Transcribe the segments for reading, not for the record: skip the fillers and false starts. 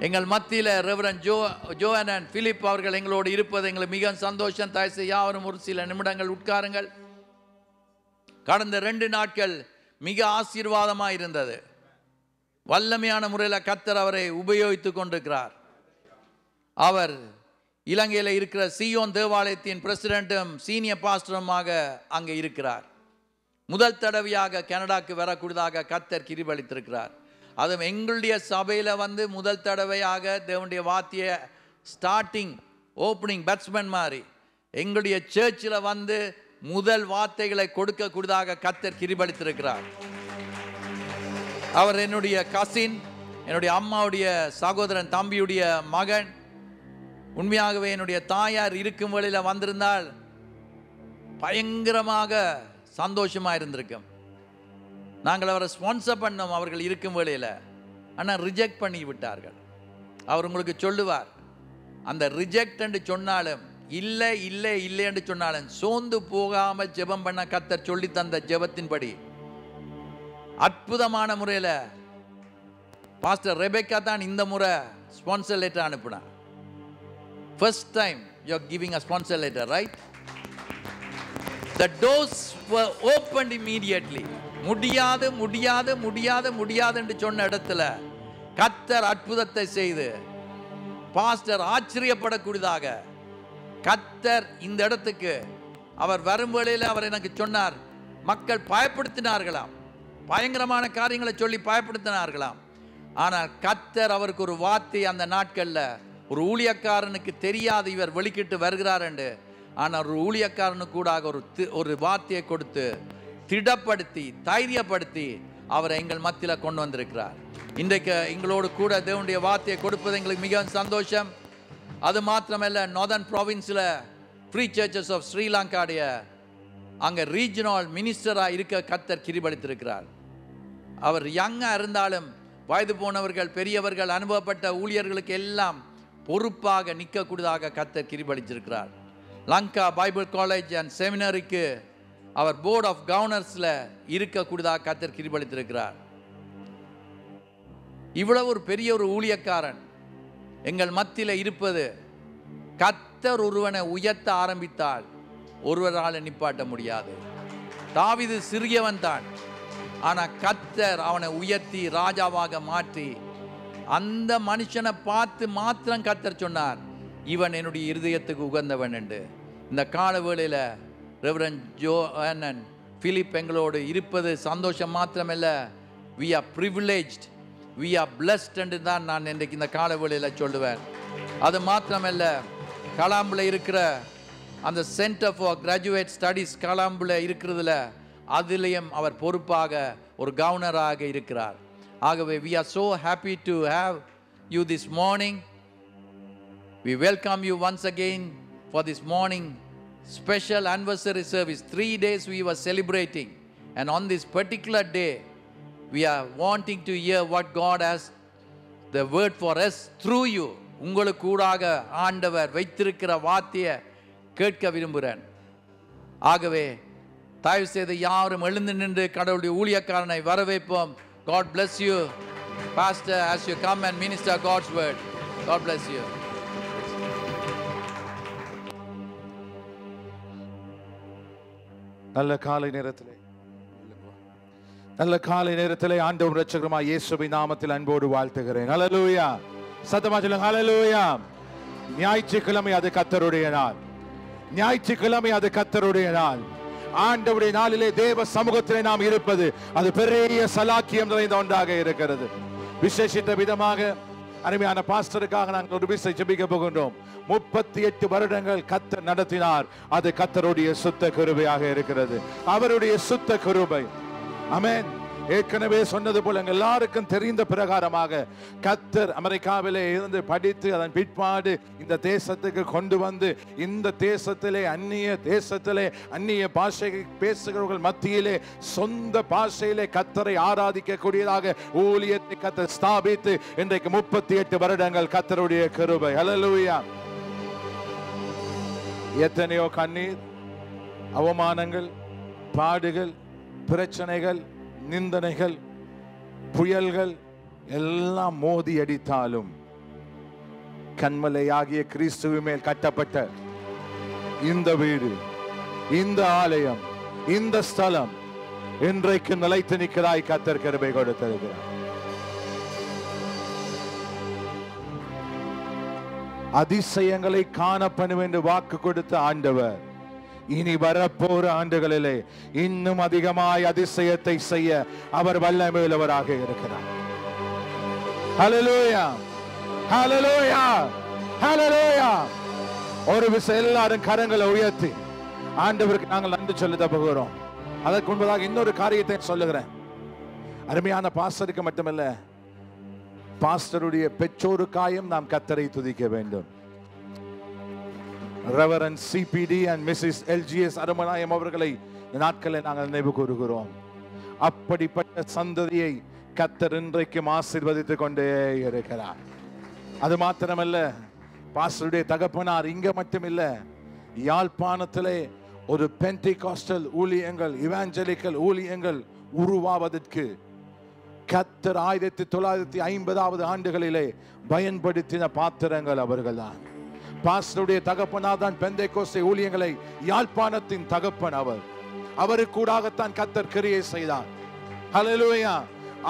எங்கள் மத்தியில் reverend ஜோவான் and Philip அவர்கள் எங்களோடு இருப்பது எங்களுக்கு மிக சந்தோஷம். தயவுசெய்து யாவரும் ஒரு சில நிமிடங்கள் உட்காருங்கள். கடந்த 2 நாட்கள் மிக ஆசீர்வாதமாக இருந்தது. வல்லமையான முறையில் கர்த்தர் அவரை உபயோகித்துக் கொண்டிருக்கிறார். அவர் இலங்கையில் இருக்கிற சியோன் தேவாலயத்தின் பிரசிடென்ட்டும் சீனியர் பாஸ்டருமாக அங்கே இருக்கிறார். முதல் தடவையாக கனடாக்கு வரக்கூடியதாக கர்த்தர் கிருபையளித்திருக்கிறார். அதுவும் எங்களுடைய சபையில் முதல் தடவையாக தேவனுடைய வாத்திய ஸ்டார்டிங் ஓப்பனிங் பேட்ஸ்மேன் மாதிரி எங்களுடைய சர்ச்சில் முதல் வார்த்தைகளை கொடுக்கக்கூடியதாக கர்த்தர் கிருபையளித்திருக்கிறார். அவர் என்னுடைய கசின், என்னுடைய அம்மாவுடைய சகோதரன் தம்பியுடைய மகன். உண்மையாகவே என்னுடைய தாயார் இருக்கும் வழியில் வந்திருந்தால் பயங்கரமாக சந்தோஷமாக இருந்திருக்கும். நாங்கள் அவரை ஸ்பான்சர் பண்ணோம் அவர்கள் இருக்கும் வேளையில். ஆனால் ரிஜெக்ட் பண்ணி விட்டார்கள். அவர் உங்களுக்கு சொல்லுவார், அந்த ரிஜெக்ட் என்று சொன்னாலும் இல்லை இல்லை இல்லை என்று சொன்னாலும் சோர்ந்து போகாமல் ஜெபம் பண்ண கர்த்தர் சொல்லி தந்த ஜெபத்தின்படி அற்புதமான முறையில் பாஸ்டர் ரெபெக்கா தான் இந்த முறை ஸ்பான்சர் லெட்டர் அனுப்புனார். First time you are giving a sponsor letter, right? The doors were opened immediately. முடியாது முடியாது முடியாது முடியாது என்று சொன்ன இடத்துல கர்த்தர் அற்புதத்தை செய்து பாஸ்டர் ஆச்சரியப்படக்கூடியதாக கர்த்தர் இந்த இடத்துக்கு அவர் வரும் வேளையில் அவர் எனக்கு சொன்னார், மக்கள் பயப்படுத்தினார்களாம், பயங்கரமான காரியங்களை சொல்லி பயப்படுத்தினார்களாம். ஆனால் கர்த்தர் அவருக்கு ஒரு வார்த்தை அந்த நாட்களில், ஒரு ஊழியக்காரனுக்கு தெரியாது இவர் வெளிக்கிட்டு வருகிறார் என்று, ஆனால் ஒரு ஊழியக்காரனுக்கு கூட ஒரு வார்த்தையை கொடுத்து திடப்படுத்தி தைரியப்படுத்தி அவரை எங்கள் மத்தியில் கொண்டு வந்திருக்கிறார். இன்றைக்கு எங்களோடு கூட தேவனுடைய வார்த்தையை கொடுப்பது எங்களுக்கு மிகவும் சந்தோஷம். அது மாத்திரமல்ல, நார்தர்ன் ப்ராவின்ஸில் ஃப்ரீ சர்ச்சஸ் ஆஃப் ஸ்ரீலங்காடைய அங்கே ரீஜனல் மினிஸ்டராக இருக்க கர்த்தர் கிருபையளித்திருக்கிறார். அவர் யங்காக இருந்தாலும் வயது போனவர்கள், பெரியவர்கள், அனுபவப்பட்ட ஊழியர்களுக்கு எல்லாம் பொறுப்பாக நிற்கக்கூடியதாக கர்த்தர் கிருபையளித்திருக்கிறார். லங்கா பைபிள் காலேஜ் அண்ட் செமினரிக்கு அவர் போர்ட் ஆஃப் கவர்னர்ஸில் இருக்கக்கூடியதாக கர்த்தர் கிருபையளித்திருக்கிறார். இவ்வளவு ஒரு பெரிய ஒரு ஊழியக்காரன் எங்கள் மத்தியில் இருப்பது, கர்த்தர் ஒருவனை உயர்த்த ஆரம்பித்தால் ஒருவரால் நிப்பாட்ட முடியாது. தாவீது சிறியவன் தான், ஆனால் கர்த்தர் அவனை உயர்த்தி ராஜாவாக மாற்றி அந்த மனுஷனை பார்த்து மாத்திரம் கர்த்தர் சொன்னார், இவன் என்னுடைய இருதயத்துக்கு உகந்தவன் என்று. இந்த கால வேளையில் ரெவரண்ட் ஜோவான் அண்ட் பிலிப் எங்களோடு இருப்பது சந்தோஷம் மாத்திரமல்ல, we are privileged, we are blessed என்று தான் நான் இன்றைக்கு இந்த கால வேளையில் சொல்லுவேன். அது மாத்திரமல்ல, கலாம்பில் இருக்கிற அந்த சென்டர் ஃபார் கிராஜுவேட் ஸ்டடீஸ் கலாம்பில் இருக்கிறதுல அதிலையும் அவர் பொறுப்பாக ஒரு கவர்னராக இருக்கிறார். ஆகவே we are so happy to have you this morning. We welcome you once again for this morning special anniversary service. 3 days we were celebrating, and on this particular day we are wanting to hear what God has the word for us through you. உங்களுக்கு கூடாக ஆண்டவர் வைத்திருக்கிற வார்த்தையை கேட்க விரும்புகிறேன். ஆகவே தயவு செய்து யாரும் எழுந்து நின்று கடவுளுடைய ஊழியக்காரனை வரவேற்போம். God bless you, Pastor, as you come and minister God's word. God bless you. நல்ல காலை நேரத்திலே ஆண்டவர் இரட்சகருமாய் இயேசுவின் நாமத்தில் அன்போடு வாழ்த்துகிறேன். ஹல்லேலூயா. சத்தமா சொல்லுங்க ஹல்லேலூயா. ஞாயிற்றுக்கிழமை அது கர்த்தருடைய நாள். ஞாயிற்றுக்கிழமை அது கர்த்தருடைய நாள். ஆண்டவருடைய நாளிலே தேவ சமூகத்திலே நாம் இருப்பது அது பெரிய சலாக்கியம் நிறைந்த ஒன்றாக இருக்கிறது. விசேஷித்த விதமாக அருமையான பாஸ்டருக்காக நாங்கள் ஒரு விசை ஜெபிக்க போகின்றோம். 38 வருடங்கள் கர்த்தர் நடத்தினார். அது கர்த்தருடைய சுத்த கிருபையாக இருக்கிறது. அவருடைய சுத்த கிருபை. ஆமென். ஏற்கனவே சொன்னது போல எல்லாருக்கும் தெரிந்த பிரகாரமாக கர்த்தர் அமெரிக்காவிலே இருந்து படித்து அதன் பிற்பாடு இந்த தேசத்துக்கு கொண்டு வந்து இந்த தேசத்திலே அந்நிய பாஷை பேசுகிறவர்கள் மத்தியிலே சொந்த பாஷையிலே கர்த்தரை ஆராதிக்கக்கூடியதாக ஊழியத்தை கர்த்தர் ஸ்தாபித்து இன்றைக்கு 38 வருடங்கள் கர்த்தருடைய கிருபை. ஹல்லேலூயா. எத்தனையோ கண்ணீர், அவமானங்கள், பாடுகள், பிரச்சனைகள், நிந்தனைகள், புயல்கள் எல்லாம் மோதி அடித்தாலும் கண்மலையாகிய கிறிஸ்துவின் மேல் கட்டப்பட்ட இந்த வீடு, இந்த ஆலயம், இந்த ஸ்தலம் இன்றைக்கு நிலைத்து நிற்கிறாய். கர்த்தர் கிருபை கொடுத்திருக்கிறார். அதிசயங்களை காணப்படும் என்று வாக்கு கொடுத்த ஆண்டவர் இனி வரப்போற ஆண்டுகளிலே இன்னும் அதிகமாய் அதிசயத்தை செய்ய அவர் வல்லமையுள்ளவராக இருக்கிறார். ஹல்லேலூயா, ஹல்லேலூயா, ஹல்லேலூயா. ஒரு விஷயம் எல்லாரும் கரங்களை உயர்த்தி ஆண்டவருக்கு நாங்கள் நன்றி சொல்ல போகிறோம். அதற்கு முன்பதாக இன்னொரு காரியத்தை சொல்லுகிறேன். அருமையான பாஸ்டருக்கு மட்டுமல்ல, பாஸ்டருடைய பெற்றோருக்காயும் நாம் கர்த்தரை துதிக்க வேண்டும். Reverend CBD and Mrs LGS Arumanayam அவர்களை நாட்களை நாங்கள் நினைவு கூறுகிறோம். அப்படிப்பட்ட சந்ததியை கர்த்தர் இன்றைக்கும் ஆசீர்வதித்துக் கொண்டே இருக்கிறார். அது மாத்திரமல்ல, பாஸ்டருடைய தகப்பனார் இங்க மட்டுமில்ல, யாழ்ப்பாணத்திலே ஒரு பென்டிகாஸ்டல் ஊழியங்கள், இவாஞ்சலிக்கல் ஊழியங்கள் உருவாவதற்கு கர்த்தர் 1950 ஆண்டுகளிலே பயன்படுத்தின பாத்திரங்கள் அவர்கள்தான். பாஸ்டருடைய தகப்பனார் தான் பெந்தேகோஸ்தே ஊழியங்களை, யாழ்ப்பாணத்தின் தகப்பன் அவர். அவருக்கு கூடாகத்தான் கர்த்தர் கிரியை செய்தார். ஹல்லேலூயா.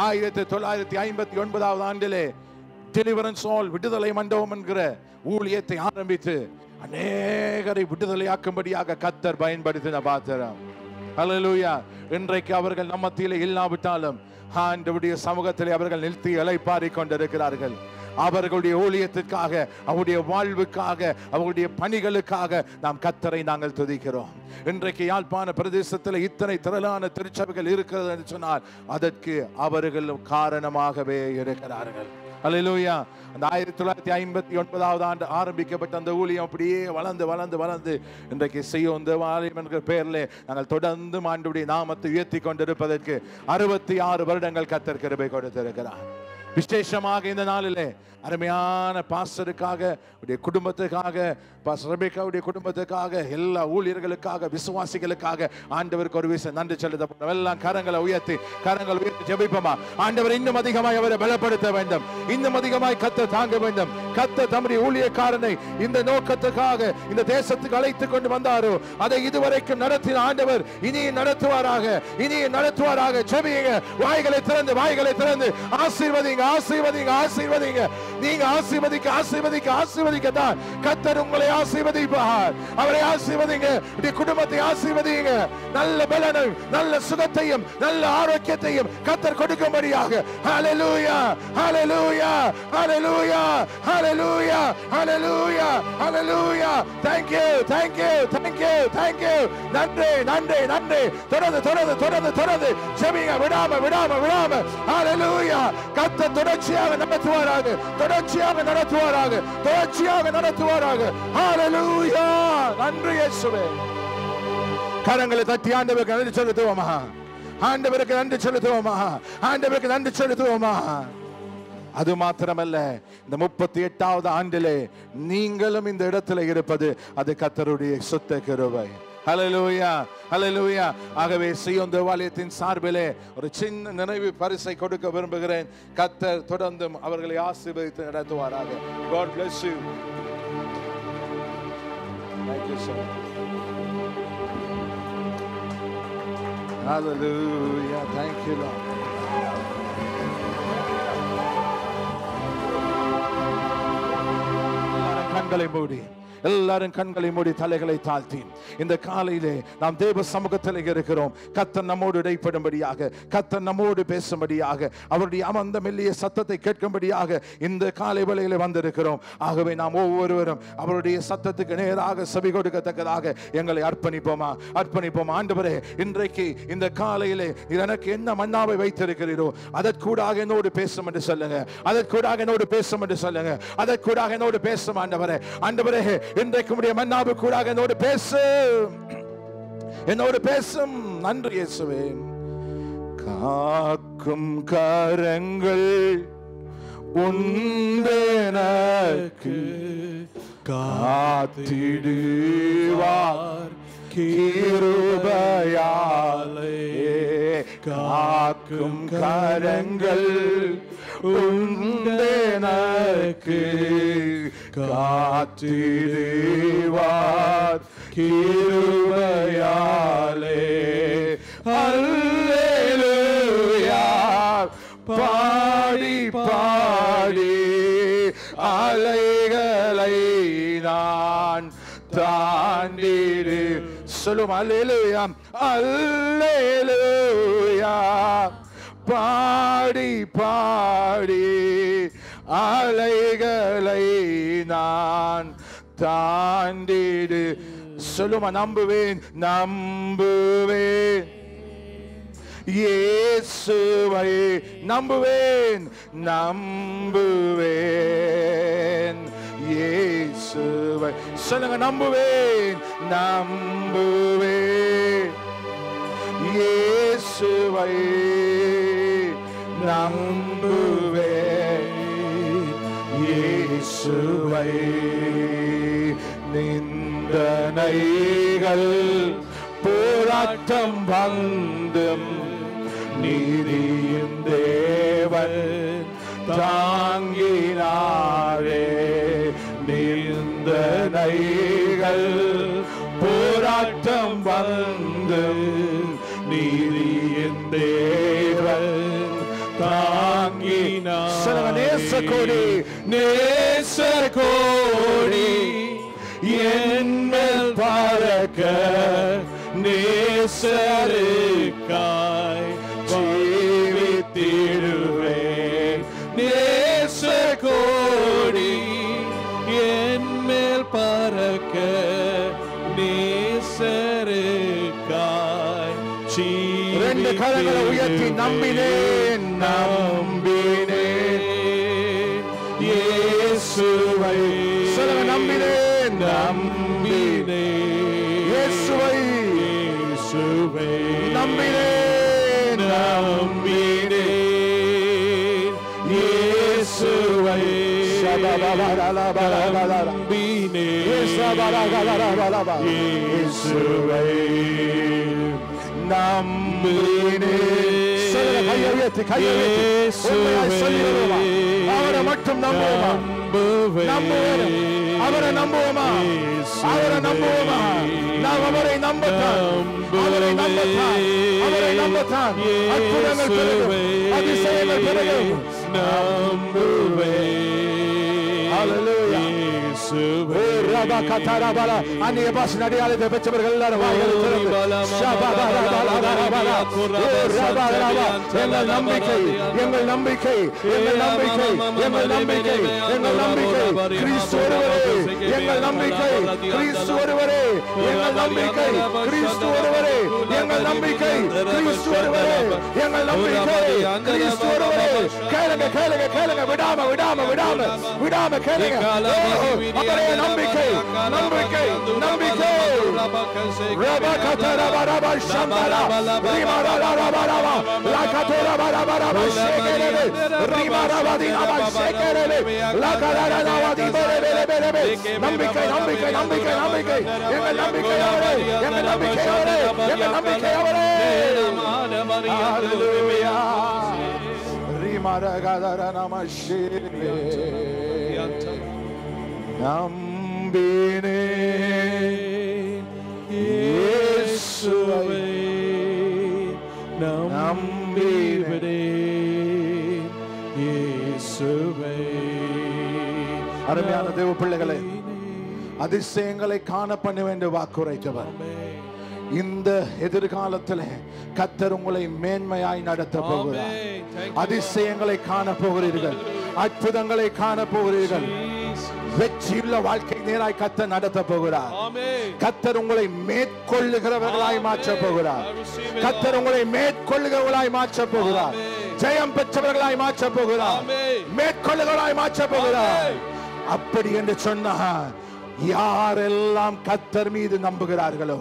1959 ஆண்டிலே டெலிவரன்ஸ் ஹால், விடுதலை மண்டபம் என்கிற ஊழியத்தை ஆரம்பித்து அநேகரை விடுதலையாக்கும்படியாக கர்த்தர் பயன்படுத்தின பாத்திரம். ஹல்லேலூயா. இன்றைக்கு அவர்கள் நம்ம மத்தியிலே இல்லாவிட்டாலும் ஆண்டவருடைய சமூகத்திலே அவர்கள் நிறுத்தி இளைப்பாறிக் கொண்டிருக்கிறார்கள். அவர்களுடைய ஊழியத்திற்காக, அவருடைய வாழ்வுக்காக, அவருடைய பணிகளுக்காக நாம் கர்த்தரை நாங்கள் துதிக்கிறோம். இன்றைக்கு யாழ்ப்பாண பிரதேசத்தில் இத்தனை திரளான திருச்சபைகள் இருக்கிறது என்று சொன்னால் அதற்கு அவர்கள் காரணமாகவே இருக்கிறார்கள். ஹல்லேலூயா. அந்த 1959 ஆண்டு ஆரம்பிக்கப்பட்ட அந்த ஊழியம் அப்படியே வளர்ந்து வளர்ந்து வளர்ந்து இன்றைக்கு செய்யும் தேவாலயம் என்கிற பெயரிலே நாங்கள் தொடர்ந்து ஆண்டவருடைய நாமத்தை உயர்த்தி கொண்டிருப்பதற்கு 66 வருடங்கள் கர்த்தர் கிருபை கொடுத்திருக்கிறார். விசேஷமாக இந்த நாளிலே அருமையான பாஸ்டருக்காக, குடும்பத்துக்காக, பாஸ்டர் ரெபேக்காவுடைய குடும்பத்துக்காக, எல்லா ஊழியர்களுக்காக, விசுவாசிகளுக்காக ஆண்டவருக்கு ஒரு விஷயம் நன்றி செலுத்த. எல்லாம் கரங்களை உயர்த்தி ஜெபிப்போமா. ஆண்டவர் இன்னும் அதிகமாய் அவரை பலப்படுத்த வேண்டும், இன்னும் அதிகமாய் கர்த்தர் தாங்க வேண்டும். கர்த்தர் தம்முடைய ஊழியக்காரனை இந்த நோக்கத்துக்காக இந்த தேசத்துக்கு அழைத்துக் கொண்டு வந்தாரோ அதை இதுவரைக்கும் நடத்தின ஆண்டவர் இனியும் நடத்துவாராக, இனியும் நடத்துவாராக. ஜெபியுங்க, வாய்களை திறந்து ஆசீர்வதிங்க, ஆசீர்வதிங்க, ஆசீர்வதிங்க. நீங்க ஆசீர்வதிக்க ஆசீர்வதிக்க ஆசீர்வதிக்கத்தான் கர்த்தர் உங்களை ஆசீர்வதிப்பார். அவரை ஆசீர்வதிங்க, குடும்பத்தை ஆசீர்வதிங்க. நல்ல பலனையும் நல்ல சுகத்தையும் நல்ல ஆரோக்கியத்தையும் கர்த்தர் கொடுக்கும்படியாக. ஹல்லேலூயா, ஹல்லேலூயா, ஹல்லேலூயா, ஹல்லேலூயா, ஹல்லேலூயா, ஹல்லேலூயா. Thank you, thank you, thank you, thank you. நன்றி, நன்றி, நன்றி. தொடர்ந்து ஜெபிங்க, விடாம. ஹல்லேலூயா. கர்த்தர் தொடர்ச்சியாக நடத்துவாராக. ஹல்லேலூயா. நன்றி இயேசுவே. கரங்களை தட்டி ஆண்டவருக்கு நன்றி செலுத்துவோமா. ஆண்டவருக்கு நன்றி செலுத்துவோமா. அது மாத்திரமல்ல, இந்த 38வது ஆண்டிலே நீங்களும் இந்த இடத்துல இருப்பது அது கர்த்தருடைய சுத்த கிருபை. ஹல்லேலூயா, ஹல்லேலூயா. ஆகவே சீயோன் தேவாலயத்தின் சார்பிலே ஒரு சின்ன நினைவு பரிசை கொடுக்க விரும்புகிறேன். கர்த்தர் தொடர்ந்தும் அவர்களை ஆசீர்வதித்து நடத்துவாராக. God bless you. Thank you so much. Hallelujah. Thank you, Lord. எல்லாரும் கண்களை மூடி தலைகளை தாழ்த்தி இந்த காலையிலே நாம் தேவ சமூகத்தில் இருக்கிறோம். கர்த்தர் நம்மோடு இடைப்படும்படியாக, கர்த்தர் நம்மோடு பேசும்படியாக, அவருடைய அமர்ந்த மெல்லிய சத்தத்தை கேட்கும்படியாக இந்த காலை வேளையிலே வந்திருக்கிறோம். ஆகவே நாம் ஒவ்வொருவரும் அவருடைய சத்தத்துக்கு நேராக செவி கொடுக்கத்தக்கதாக எங்களை அர்ப்பணிப்போமா. ஆண்டவரே, இன்றைக்கு இந்த காலையிலே எனக்கு என்ன மன்னாவை வைத்திருக்கிறீரோ அதற்கூடாக என்னோடு பேசும் என்று சொல்லுங்க. அதற்கூடாக என்னோடு பேசும் ஆண்டவரே. இன்றைக்கு உம்முடைய மன்னாவு கூடாக என்னோடு பேசும். நன்றி இயேசுவே. காக்கும் கரங்கள் உண்டெனக்கு காத்திடுவார் கிருபையாலே. காக்கும் கரங்கள் உண்டெனக்கு காத்திடுவார் கிருபையாலே. அல்லேலூயா பாடி பாடி அலைகளை நான் தாண்டிடு. சொல்லும் அல்லேலூயா அல்லேலூயா பாடி பாடி அலைகளை நான் தாண்டிடு. சொல்லுமா நம்புவேன் நம்புவேன் இயேசுவை நம்புவேன் நம்புவேன் இயேசுவை. சொல்லுங்க நம்புவேன் நம்புவேன் இயேசுவை நம்புவேன் இயேசுவை. நிந்தனைகள் போராட்டம் வந்தும் நீதியின் தேவன் தாங்கினாரே. நிந்தனைகள் போராட்டம் வந்தும் நீதியின் தேவன் தாங்கினார். நேசக்கோடி நேசக்கோடி என்மேல் பறக்க நேசருக்காய் ஜீவித்திடுவேன். நேசக்கோடி என்மேல் பறக்க நேசருக்காய் ரெண்டு கரங்களை உயர்த்தி நம்பினேன் நம்பினேன் இயேசுவை. சொல்லுங்க நம்பினேன் நம்பினேன் இயேசுவை இயேசுவை நம்பினேன் நம்பினேன் இயேசுவை இயேசுவை நம்பினேன். அவரை மட்டும் நம்புவோமா நம்புவோம் அவரை நம்புவோமா அவரை நம்புவோமா. நாம் அவரை நம்பத்தான் அவரை நம்பத்தான் அவரை நம்பத்தான் அற்புதங்கள் பெருகும் அதிசயங்கள் பெருகும். நம்புவேன். ஹல்லேலூயா. அந்நிய பாஷை அடையாளத்தை பெற்றவர்கள் எல்லாரும் எங்கள் நம்பிக்கை எங்கள் நம்பிக்கை எங்கள் நம்பிக்கை எங்கள் நம்பிக்கை எங்கள் நம்பிக்கை கிறிஸ்து ஒருவரே. எங்கள் நம்பிக்கை கிறிஸ்து ஒருவரே. எங்கள் நம்பிக்கை கிறிஸ்து ஒருவரே. எங்கள் நம்பிக்கை கிறிஸ்து ஒருவரே. எங்கள் நம்பிக்கை கிறிஸ்து ஒருவரே. கேளுங்க கேளுங்க கேளுங்க விடாம விடாம விடாம விடாம கேளுங்க. அவரே நம்பிக்கை நம்பிக்கை நம்பிக்கை. ரபகதரபரப ஷந்தரா ரிமரரபரப லகதரபரபரப ஷேகரே ரிமரவதினப ஷேகரே லகதரனவதிபரபரபரப. நம்பிக்கை நம்பிக்கை நம்பிக்கை நம்பிக்கை. எங்கள் நம்பிக்கை அவரே எங்கள் நம்பிக்கை அவரே எங்கள் நம்பிக்கை அவரே. ஹல்லேலூயா. ரிமரகதரனம ஷேகரே நம்பினேன் இயேசுவை நம்பினேன் இயேசுவை. அருமையான தேவ பிள்ளைகளே, அதிசயங்களை காண பண்ண வேண்டிய வாக்குரைத்தவர். இந்த எதிர்காலத்தில் கர்த்தர் உங்களை மேன்மையாய் நடத்த போகிறார். அதிசயங்களை காண போகிறீர்கள். அற்புதங்களை காண போகிறீர்கள். வெற்றியுள்ள வாழ்க்கை நேராய் கர்த்தர் நடத்த போகிறார். கர்த்தர் உங்களை மேற்கொள்ளுகிறவர்களாய் மாற்ற போகிறார். கர்த்தர் உங்களை மேற்கொள்ளுகிறவர்களாய் மாற்ற போகிறார். ஜெயம் பெற்றவர்களாய் மாற்ற போகிறார். மேற்கொள்ளுகிறவர்களாய் மாற்ற போகிறார். அப்படி என்று சொன்னார், யாரெல்லாம் கர்த்தர் மீது நம்புகிறார்களோ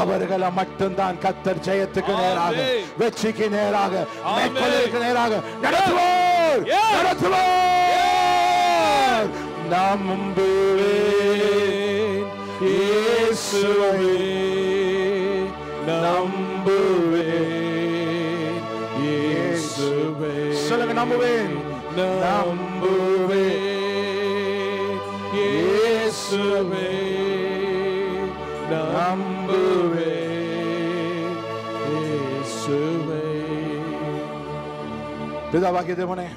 அவர்களை மட்டும்தான் கர்த்தர் ஜெயத்துக்கு நேராக வெற்றிக்கு நேராக மேற்கொள்ளுக்கு நேராக நடத்துவார் நடத்துவார். நம்புவேன் இயேசுவை நம்புவேன் இயேசுவை. சொல்லுங்க நம்புவேன் நம்புவே இயேசுவே நம்புவே இயேசுவே. பிதாவாகிய தேவனே,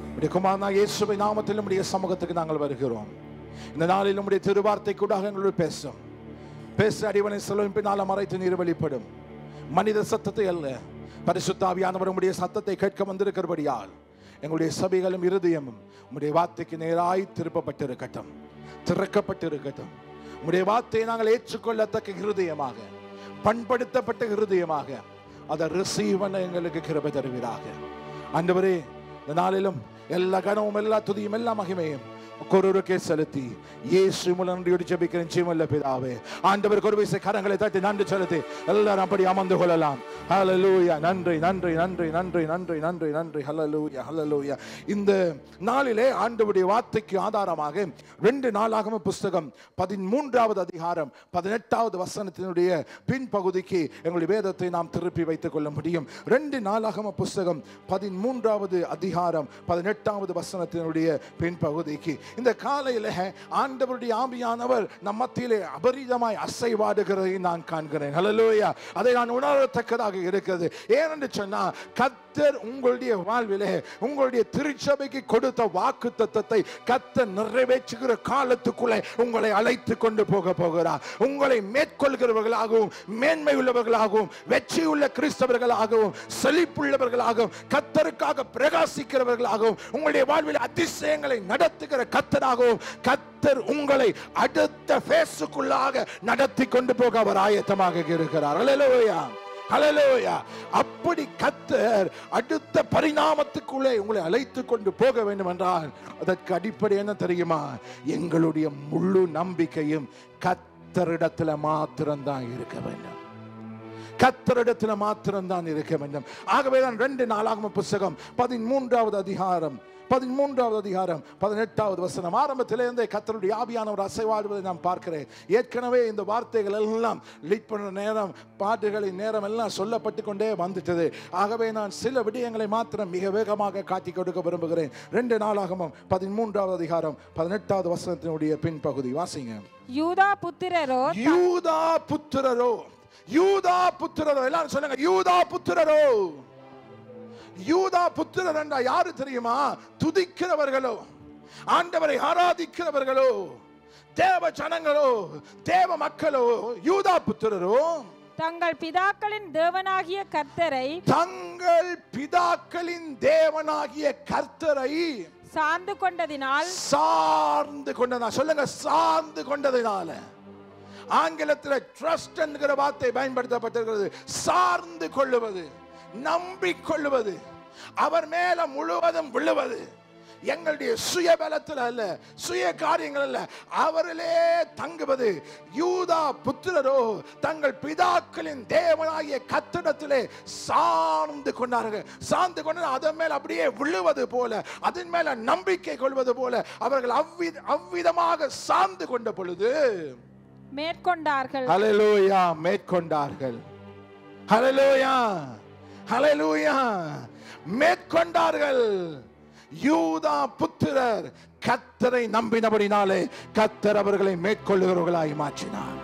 உம்முடைய குமாரனாகிய இயேசுவை நாமத்தில் உம்முடைய சமூகத்துக்கு நாங்கள் வருகிறோம். இந்த நாளில் உம்முடைய திருவார்த்தை கூட எங்களோடு பேசும். பேச அடிவனை செல்லும் பின்னால மறைத்து நீர் வெளிப்படும். மனித சத்தத்தை அல்ல, பரிசுத்த ஆவியானவர் உம்முடைய சத்தத்தை கேட்க வந்திருக்கிறபடியால் எங்களுடைய சபைகளும் இருதயமும் உம்முடைய வார்த்தைக்கு நேராய் திருப்பப்பட்டிருக்கட்டும், திறக்கப்பட்டிருக்கட்டும். உம்முடைய வார்த்தையை நாங்கள் ஏற்றுக்கொள்ளத்தக்க இருதயமாக, பண்படுத்தப்பட்ட இருதயமாக அதை ரிசீவ் பண்ண எங்களுக்கு கிருபை தருவீராக. ஆண்டவரே, இந்த நாளிலும் எல்லா கனமும் எல்லா துதியும் எல்லா மகிமையும் ஒருவருக்கே செலுத்தி இயேசு மூலம் நன்றியோடு ஜெபிக்கிறேன் ஜீவனுள்ள பிதாவே. ஆண்டவருக்கு ஒரு விசை கரங்களை தட்டி நன்றி செலுத்தி எல்லாரும் அப்படி அமர்ந்து கொள்ளலாம். ஹல்லேலூயா. நன்றி நன்றி நன்றி நன்றி நன்றி நன்றி நன்றி. ஹல்லேலூயா ஹல்லேலூயா. இந்த நாளிலே ஆண்டவருடைய வார்த்தைக்கு ஆதாரமாக 2 நாளாகம புஸ்தகம் 13வது அதிகாரம் 18வது வசனத்தினுடைய பின்பகுதிக்கு எங்களுடைய வேதத்தை நாம் திருப்பி வைத்துக் கொள்ள முடியும். 2 நாளாகம புஸ்தகம் 13வது அதிகாரம் 18வது வசனத்தினுடைய பின்பகுதிக்கு இந்த காலையில ஆண்டவருடைய ஆவியானவர் நம் மத்தியிலே அபரிதமாய் அசைவாடுகிறதை நான் காண்கிறேன். ஹல்லேலூயா. அதை நான் உணரத்தக்கதாக இருக்கிறது. ஏனென்று சொன்னா, கர்த்தர் உங்களுடைய வாழ்விலே உங்களுடைய திருச்சபைக்கு கொடுத்த வாக்குத்தத்தத்தை கர்த்தர் நிறைவேற்றுகிற காலத்துக்குள்ளே உங்களை அழைத்து கொண்டு போகிறார். உங்களை மேற்கொள்கிறவர்களாகவும் மேன்மை உள்ளவர்களாகவும் வெற்றியுள்ள கிறிஸ்தவர்களாகவும் செழிப்புள்ளவர்களாகவும் கர்த்தருக்காக பிரகாசிக்கிறவர்களாகவும் உங்களுடைய வாழ்வில் அதிசயங்களை நடத்துகிற கர்த்தராகவும் கர்த்தர் உங்களை அடுத்த பேசுக்குள்ளாக நடத்தி கொண்டு போக அவர் ஆயத்தமாக இருக்கிறார். ஹல்லேலூயா ஹல்லேலூயா. அப்படி கர்த்தர் அடுத்த பரிணாமத்துக்குள்ளே உங்களை அழைத்து கொண்டு போக வேண்டும் என்றால் அதற்கு அடிப்படை என்ன தெரியுமா? எங்களுடைய முழு நம்பிக்கையும் கர்த்தரிடத்துல மாத்திரம்தான் இருக்க வேண்டும். கர்த்தரிடத்துல மாத்திரம்தான் இருக்க வேண்டும். ஆகவேதான் 2 நாளாகம புஸ்தகம் 13வது அதிகாரம் 18வது வசனம் ஆரம்பத்திலிருந்தே கர்த்தருடைய ஆவியானவர் அசைவாடுவதை நான் பார்க்கிறேன். ஏற்கனவே இந்த வார்த்தைகள் எல்லாம் லீட் பண்ண நேரம், பாட்டுகளின் நேரம் எல்லாம் சொல்லப்பட்டு கொண்டே வந்துட்டது. ஆகவே நான் சில விடயங்களை மாத்திரம் மிக வேகமாக காட்டி கொடுக்க விரும்புகிறேன். 2 நாளாகமம் 13வது அதிகாரம் 18வது வசனத்தினுடைய பின்பகுதி வாசிங்க. யூதா புத்திரரோ, யூதா புத்திரரோ, யூதா புத்திரரோ, எல்லாரும் சொல்லுங்க, யூதா புத்திரரோ. யூதா புத்திரர் என்றா யாரு தெரியுமா? துதிக்கிறவர்களோ, ஆண்டவரை ஆராதிக்கிறவர்களோ, தேவ ஜனங்களோ, தேவ மக்களோ யூதா புத்திரரோ தங்கள் பிதாக்களின் தேவனாகிய கர்த்தரை, தங்கள் பிதாக்களின் தேவனாகிய கர்த்தரை சார்ந்து கொண்டதினால், சார்ந்து கொண்டதினால், சொல்லுங்க, சார்ந்து கொண்டதினால. ஆங்கிலத்தில் ட்ரஸ்ட் என்கிற வார்த்தை பயன்படுத்தப்பட்டிருக்கிறது. சார்ந்து கொள்ளுவது, நம்பிக்கொள்ளுவது, அவர் மேல முழுவதும் விழுவது. எங்களுடைய சுய பலத்தில் அல்ல, சுய காரியங்கள் அல்ல, அவரிலே தங்குவது. யூதா புத்திரரோ தங்கள் பிதாக்களின் தேவனாகிய கர்த்தரிடத்திலே சார்ந்து கொண்டார்கள். சார்ந்து கொண்டு அதன் மேல் அப்படியே விழுவது போல, அதன் மேல நம்பிக்கை கொள்வது போல அவர்கள் அவ்விதமாக சார்ந்து கொண்ட பொழுது மேற்கொண்டார்கள். ஹல்லேலூயா. மேற்கொண்டார்கள். ஹல்லேலூயா ஹல்லேலூயா. மேற்கொண்டார்கள். யூதா புத்திரர் கர்த்தரை நம்பினபடினாலே கர்த்தர் அவர்களை மேற்கொள்ளுகிறவர்களாய் மாற்றினார்.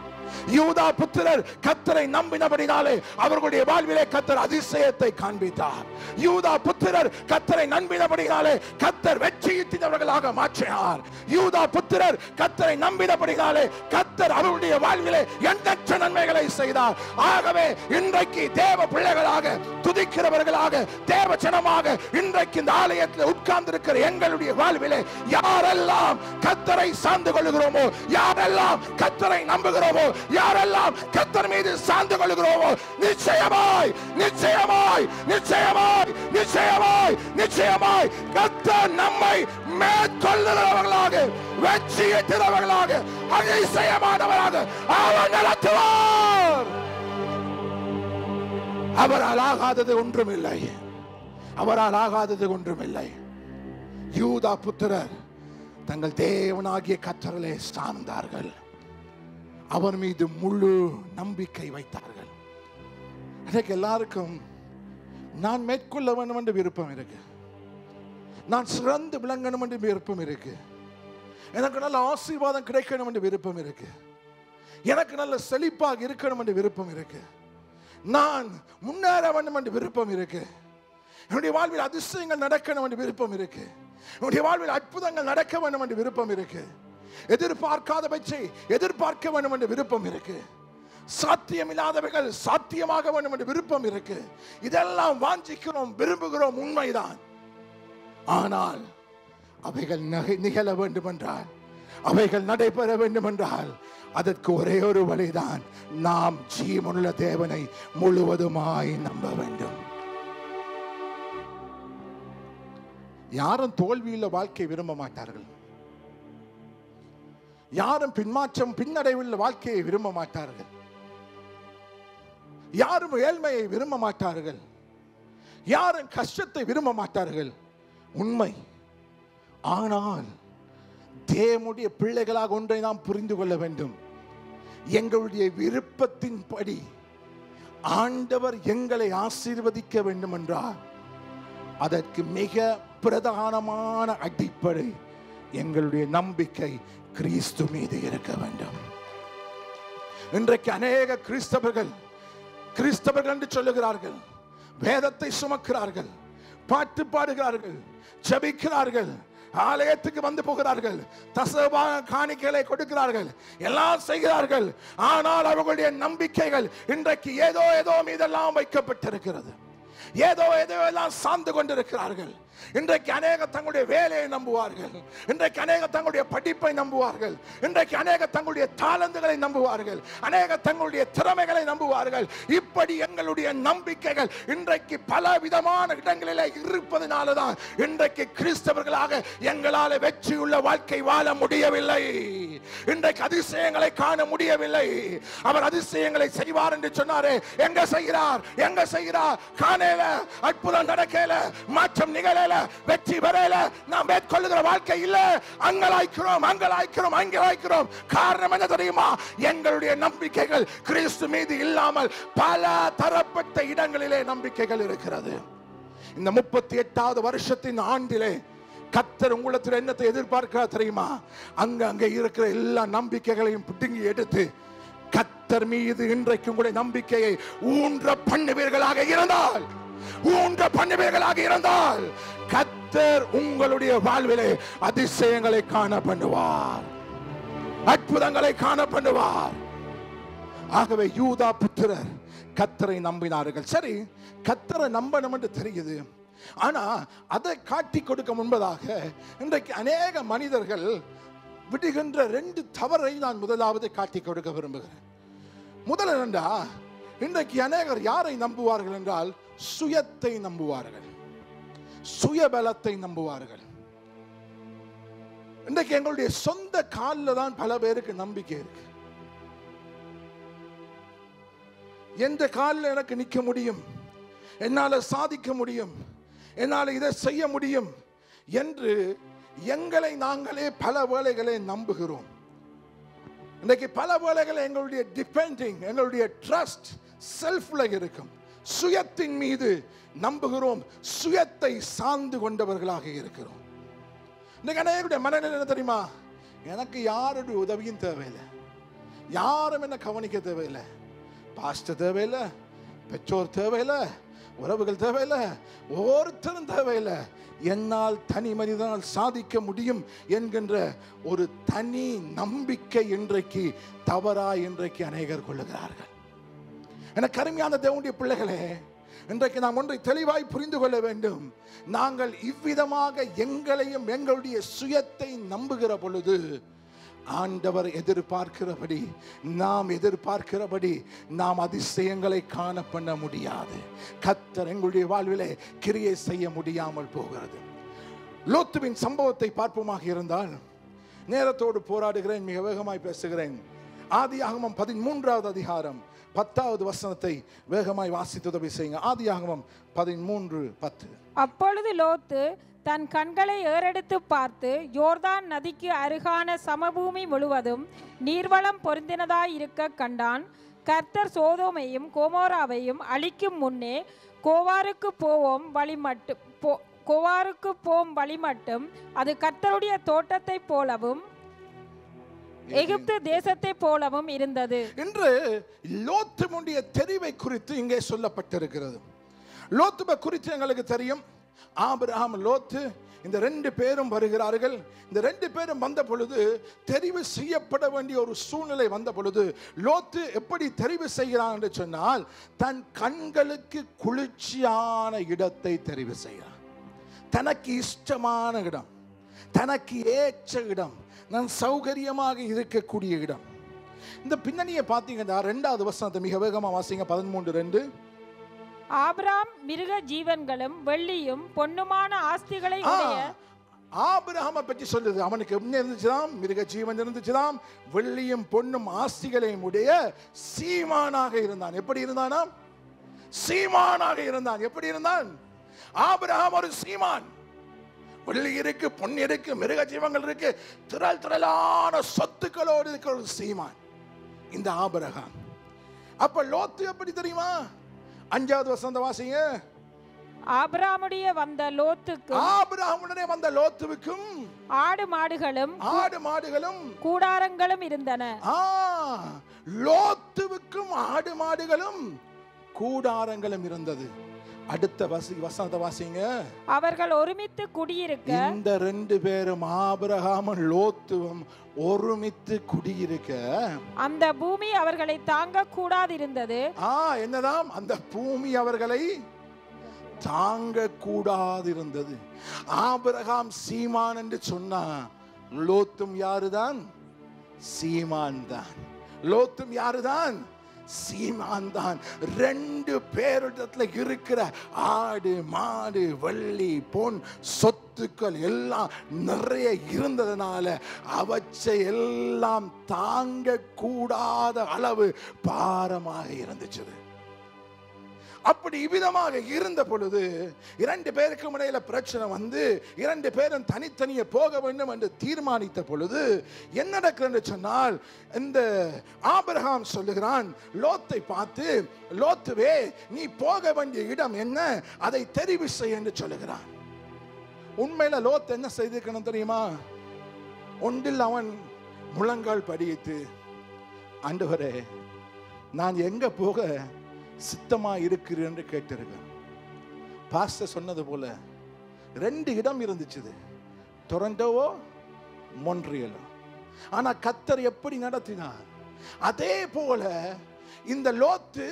யூதா புத்திரர் கர்த்தரை நம்பினபடினாலே அவர்களுடைய வாழ்விலே கர்த்தர் அதிசயத்தை காண்பித்தார். யூதா புத்திரர் கர்த்தரை நம்பினபடினாலே கர்த்தர் வெற்றியீட்டினவர்களாக மாற்றினார். யூதா புத்திரர் கர்த்தரை நம்பினபடினாலே கர்த்தர் அவருடைய வாழ்விலே எண்ணற்ற நன்மைகளை செய்தார். ஆகவே இன்றைக்கு தேவ பிள்ளைகளாக, துதிக்கிறவர்களாக, தேவ ஜனமாக இன்றைக்கு இந்த ஆலயத்தில் உட்கார்ந்திருக்கிற எங்களுடைய வாழ்விலே யாரெல்லாம் கர்த்தரை சார்ந்து கொள்கிறோமோ, யாரெல்லாம் கர்த்தரை நம்புகிறோமோ, யாரெல்லாம் கர்த்தர் மீது சார்ந்து கொள்கிறோமோ, நிச்சயமாய் நிச்சயமாய் நிச்சயமாய் நிச்சயமாய் நிச்சயமாய் கர்த்தர் நம்மை மேற்கொள்ளுகிறவர்களாக, வெற்றியீட்டுகிறவர்களாக, அதிசயமானவராக அவர் நடத்துவார். அவரால் ஆகாதது ஒன்றுமில்லை. அவரால் ஆகாதது ஒன்றுமில்லை. யூதா புத்திரர் தங்கள் தேவனாகிய கர்த்தரிலே சார்ந்தார்கள். அவர் மீது முழு நம்பிக்கை வைத்தார்கள். எனக்கு எல்லாருக்கும் நான் மேற்கொள்ள வேண்டும் என்று விருப்பம் இருக்கு. நான் சிறந்து விளங்கணும் என்று விருப்பம் இருக்கு. எனக்கு நல்ல ஆசீர்வாதம் கிடைக்கணும் என்று விருப்பம் இருக்கு. எனக்கு நல்ல செழிப்பாக இருக்கணும் என்று விருப்பம் இருக்கு. நான் முன்னேற வேண்டும் என்று விருப்பம் இருக்கு. என்னுடைய வாழ்வில் அதிசயங்கள் நடக்கணும் என்று விருப்பம் இருக்கு. என்னுடைய வாழ்வில் அற்புதங்கள் நடக்க வேண்டும் என்று விருப்பம் இருக்கு. எதிர்பார்க்காதவற்றை எதிர்பார்க்க வேண்டும் என்று விருப்பம் இருக்கு. சாத்தியம் இல்லாதவைகள் சாத்தியமாக வேண்டும் என்று விருப்பம் இருக்கு. இதெல்லாம் வாஞ்சிக்கிறோம், விரும்புகிறோம், உண்மைதான். ஆனால் அவைகள் நிகழ வேண்டும் என்றால், அவைகள் நடைபெற வேண்டும் என்றால், அதற்கு ஒரே ஒரு வழிதான், நாம் ஜீவனுள்ள தேவனை முழுவதுமாய் நம்ப வேண்டும். யாரும் தோல்வியுள்ள வாழ்க்கை விரும்ப மாட்டார்கள். யாரும் பின்மாற்றம் பின்னடைவுள்ள வாழ்க்கையை விரும்ப மாட்டார்கள். யாரும் ஏழ்மையை விரும்ப மாட்டார்கள். யாரும் கஷ்டத்தை விரும்ப மாட்டார்கள். உண்மை. ஆனால் தேவனுடைய பிள்ளைகளாக ஒன்றை நாம் புரிந்து கொள்ள வேண்டும். எங்களுடைய விருப்பத்தின்படி ஆண்டவர் எங்களை ஆசீர்வதிக்க வேண்டும் என்றால் அதற்கு மிக பிரதானமான அடிப்படை எங்களுடைய நம்பிக்கை கிறிஸ்து மீது இருக்க வேண்டும். இன்றைக்கு அநேக கிறிஸ்தவர்கள் என்று சொல்லுகிறார்கள், வேதத்தை சுமக்கிறார்கள், பாட்டு பாடுகிறார்கள், ஜெபிக்கிறார்கள், ஆலயத்துக்கு வந்து போகிறார்கள், தசமபாக காணிக்கைகளை கொடுக்கிறார்கள், எல்லாம் செய்கிறார்கள். ஆனால் அவர்களுடைய நம்பிக்கைகள் இன்றைக்கு ஏதோ மீதெல்லாம் வைக்கப்பட்டிருக்கிறது. ஏதோ எல்லாம் சார்ந்து கொண்டிருக்கிறார்கள். இன்றைக்கு அநேக தங்களுடைய வேலையை நம்புவார்கள். இன்றைக்கு அநேக தங்களுடைய படிப்பை நம்புவார்கள். இன்றைக்கு அநேக தங்களுடைய தாளந்துகளை நம்புவார்கள். அநேக தங்களுடைய திறமைகளை நம்புவார்கள். இப்படி எங்களுடைய நம்பிக்கைகள் இன்றைக்கு பல விதமான இடங்களில் இருப்பதனாலதான் இன்றைக்கு கிறிஸ்தவர்களாக எங்களால் வெற்றியுள்ள வாழ்க்கை வாழ முடியவில்லை. இன்றைக்கு அதிசயங்களை காண முடியவில்லை. அவர் அதிசயங்களை செய்வார் என்று சொன்னாரே, எங்க செய்கிறார்? காணல, அற்புதம் நடக்கல, மாற்றம் நிகழல, வெற்றி பெறல, நாம் மேற்கொள்ளுகிற வாழ்க்கை இல்ல. அங்கலாய்க்கிறோம். காரணம் என்ன தெரியுமா? எங்களுடைய நம்பிக்கைகள் கிறிஸ்து மீது இல்லாமல் பல தரப்பட்ட இடங்களிலே நம்பிக்கைகள் இருக்கிறது. இந்த 38வது வருஷத்தின் ஆண்டிலே கர்த்தர் உங்களிடத்தில் என்னத்தை எதிர்பார்க்கிறார் தெரியுமா? அங்க இருக்கிற எல்லா நம்பிக்கைகளையும் பிடுங்கி எடுத்து கர்த்தர் மீது இன்றைக்கு உங்களுடைய நம்பிக்கையை ஊன்ற பண்ணுவீர்களாக இருந்தால் கர்த்தர் உங்களுடைய வாழ்விலே அதிசயங்களை காண பண்ணுவார், அற்புதங்களை காண பண்ணுவார். ஆகவே யூதா புத்திரர் கர்த்தரை நம்பினார்கள். சரி, கர்த்தரை நம்பணும் என்று தெரியுது. ஆனா அதை காட்டி கொடுக்க முன்பதாக இன்றைக்கு அநேக மனிதர்கள் விடுகின்ற 2 தவறை நான் முதலாவது காட்டி கொடுக்க விரும்புகிறேன். முதல் என்னடா, இன்றைக்கு அநேகர் யாரை நம்புவார்கள் என்றால் சுயத்தை நம்புவார்கள், சுயபலத்தை நம்புவார்கள். இன்றைக்கு எங்களுடைய சொந்த காலில் தான் பல பேருக்கு நம்பிக்கை இருக்கு. எந்த காலில் எனக்கு நிற்க முடியும், என்னால சாதிக்க முடியும், என்னால இதை செய்ய முடியும் என்று எங்களை நாங்களே பல வேளைகளை நம்புகிறோம். இன்றைக்கு பல வேளைகளை எங்களுடைய டிபெண்டிங், எங்களுடைய ட்ரஸ்ட் செல்ஃப்ல இருக்கும். சுயத்தின் மீது நம்புகிறோம், சுயத்தை சார்ந்து கொண்டவர்களாக இருக்கிறோம். இன்னைக்கு அநேகருடைய மனநிலை என்ன தெரியுமா? எனக்கு யாருடைய உதவியும் தேவையில்லை, யாரும் என்ன கவனிக்க தேவையில்லை, பாஸ்டர் தேவையில்லை, பெற்றோர் தேவையில்லை, உறவுகள் தேவையில்லை, ஒருத்தரும் தேவையில்லை, என்னால் தனி மனிதனால் சாதிக்க முடியும் என்கின்ற ஒரு தனி நம்பிக்கை இன்றைக்கு தவறாய் இன்றைக்கு அநேகர் கொள்ளுகிறார்கள். எனக்கு அருமையான தேவனுடைய பிள்ளைகளே, இன்றைக்கு நாம் ஒன்றை தெளிவாய் புரிந்து கொள்ள வேண்டும். நாங்கள் இவ்விதமாக எங்களையும் எங்களுடைய சுயத்தை நம்புகிற பொழுது ஆண்டவர் எதிர்பார்க்கிறபடி, நாம் அதிசயங்களை காண பண்ண முடியாது. கர்த்தர் எங்களுடைய வாழ்விலே கிரியை செய்ய முடியாமல் போகிறது. லோத்துவின் சம்பவத்தை பார்ப்போமாக இருந்தால், நேரத்தோடு போராடுகிறேன், மிக வேகமாய் பேசுகிறேன். ஆதியாகமம் 13வது அதிகாரம் 10வது வசனத்தை வேகமாய் வாசித்து உதவி செய்யுங்க. ஆதியாகமம் 13:10. அப்பொழுது லோத்து தன் கண்களை ஏறெடுத்து பார்த்து யோர்தான் நதிக்கு அருகான சமபூமி முழுவதும் நீர்வளம் பொருந்தினதாய் இருக்க கண்டான். கர்த்தர் சோதோமையும் கோமோராவையும் அழிக்கும் முன்னே கோவாருக்கு போவோம் கோவாருக்கு போம் வழி மட்டும் அது கர்த்தருடைய தோட்டத்தை போலவும் எகிப்து தேசத்தை போலவும் இருந்தது. இன்று லோத்துடைய தெரிவை குறித்து இங்கே சொல்லப்பட்டிருக்கிறது. லோத்துவை குறித்து எங்களுக்கு தெரியும். ஆபிரகாம், லோத்து, இந்த ரெண்டு பேரும் வருகிறார்கள். இந்த ரெண்டு பேரும் வந்த பொழுது, தெரிவு செய்யப்பட வேண்டிய ஒரு சூழ்நிலை வந்த பொழுது, லோத்து எப்படி தெரிவு செய்கிறான் என்று சொன்னால், தன் கண்களுக்கு குளிர்ச்சியான இடத்தை தெரிவு செய்கிறான். தனக்கு இஷ்டமான இடம், தனக்கு ஏற்ற இடம், நான் சௌகரியமாக இருக்கக்கூடிய இடம். இந்த பின்னணியை பார்த்தீங்கன்னா 2வது வசனத்தை மிக வேகமாக வாசிங்க. 13:2. ஆபிரகாம் மிருக ஜீவன்களும் வெள்ளியும் பொன்னுமான ஆஸ்திகளை உடைய. ஆபிரகாமை பற்றி சொல்லுது. அவனுக்கு என்ன இருந்துச்சுதாம்? மிருக ஜீவன் இருந்துச்சுதாம், வெள்ளியும் பொன்னும் ஆஸ்திகளையும் உடைய சீமானாக இருந்தான். எப்படி இருந்தானா? சீமானாக இருந்தான். எப்படி இருந்தான்? ஆபிரகாம் ஒரு சீமான். வெள்ளி இருக்கு, பொன் இருக்கு, மிருக ஜீவங்கள் இருக்கு, திரளான சொத்துக்களோடு இருக்கிற ஒரு சீமான் இந்த ஆபிரகாம். அப்ப லோத்து எப்படி தெரியுமா? 5வது வசனத்தை வாசிங்க. ஆபிரகாமுடைய வந்த லோத்துவுக்கும் ஆடு மாடுகளும் கூடாரங்களும் இருந்தன. லோத்துவுக்கும் ஆடு மாடுகளும் கூடாரங்களும் இருந்தது. அடுத்த வசனத்தை வாசிங்க. அவர்கள் ஒருமித்து குடியிருக்க. இந்த ரெண்டு பேரும் ஆபிரகாமும் லோத்துவும் ஒருமித்து குடியிருக்க அந்த பூமி அவர்களை தாங்க கூடாதிருந்தது. என்னதாம்? அந்த பூமி அவர்களை தாங்க கூடாதிருந்தது. ஆபிரகாம் சீமான் என்று சொன்னா, லோத்தும் யாருதான்? சீமான் தான். லோத்தும் யாருதான்? சீமான் தான். ரெண்டு பேரிடத்துல இருக்கிற ஆடு மாடு வெள்ளி பொன் சொத்துக்கள் எல்லாம் நிறைய இருந்ததுனால அவற்றை எல்லாம் தாங்க கூடாத அளவு பாரமாக இருந்துச்சு. அப்படி இவ்விதமாக இருந்த பொழுது 2 பேருக்கும் இடையில பிரச்சனை வந்து 2 பேரும் தனித்தனியே போக வேண்டும் என்று தீர்மானித்த பொழுது என்ன நடக்கிறது சொன்னால், இந்த ஆபிரகாம் சொல்லுகிறான் லோத்தை பார்த்து, லோத்துவே நீ போக வேண்டிய இடம் என்ன, அதை தெரிவு செய் என்று சொல்லுகிறான். உண்மையில லோத் என்ன செய்திருக்கணும் தெரியுமா? ஒன்றில் அவன் முழங்கால் படியிட்டு, ஆண்டவரே நான் எங்க போக சித்தமா இருக்கிறேன் என்று கேட்டிருக்கேன். பாஸ்டர் சொன்னது போல 2 இடம் இருந்துச்சு, டொரண்டோவோ மொன்ட்ரியலோ. ஆனா கர்த்தர் எப்படி நடத்தினார், அதே போல இந்த லோத்து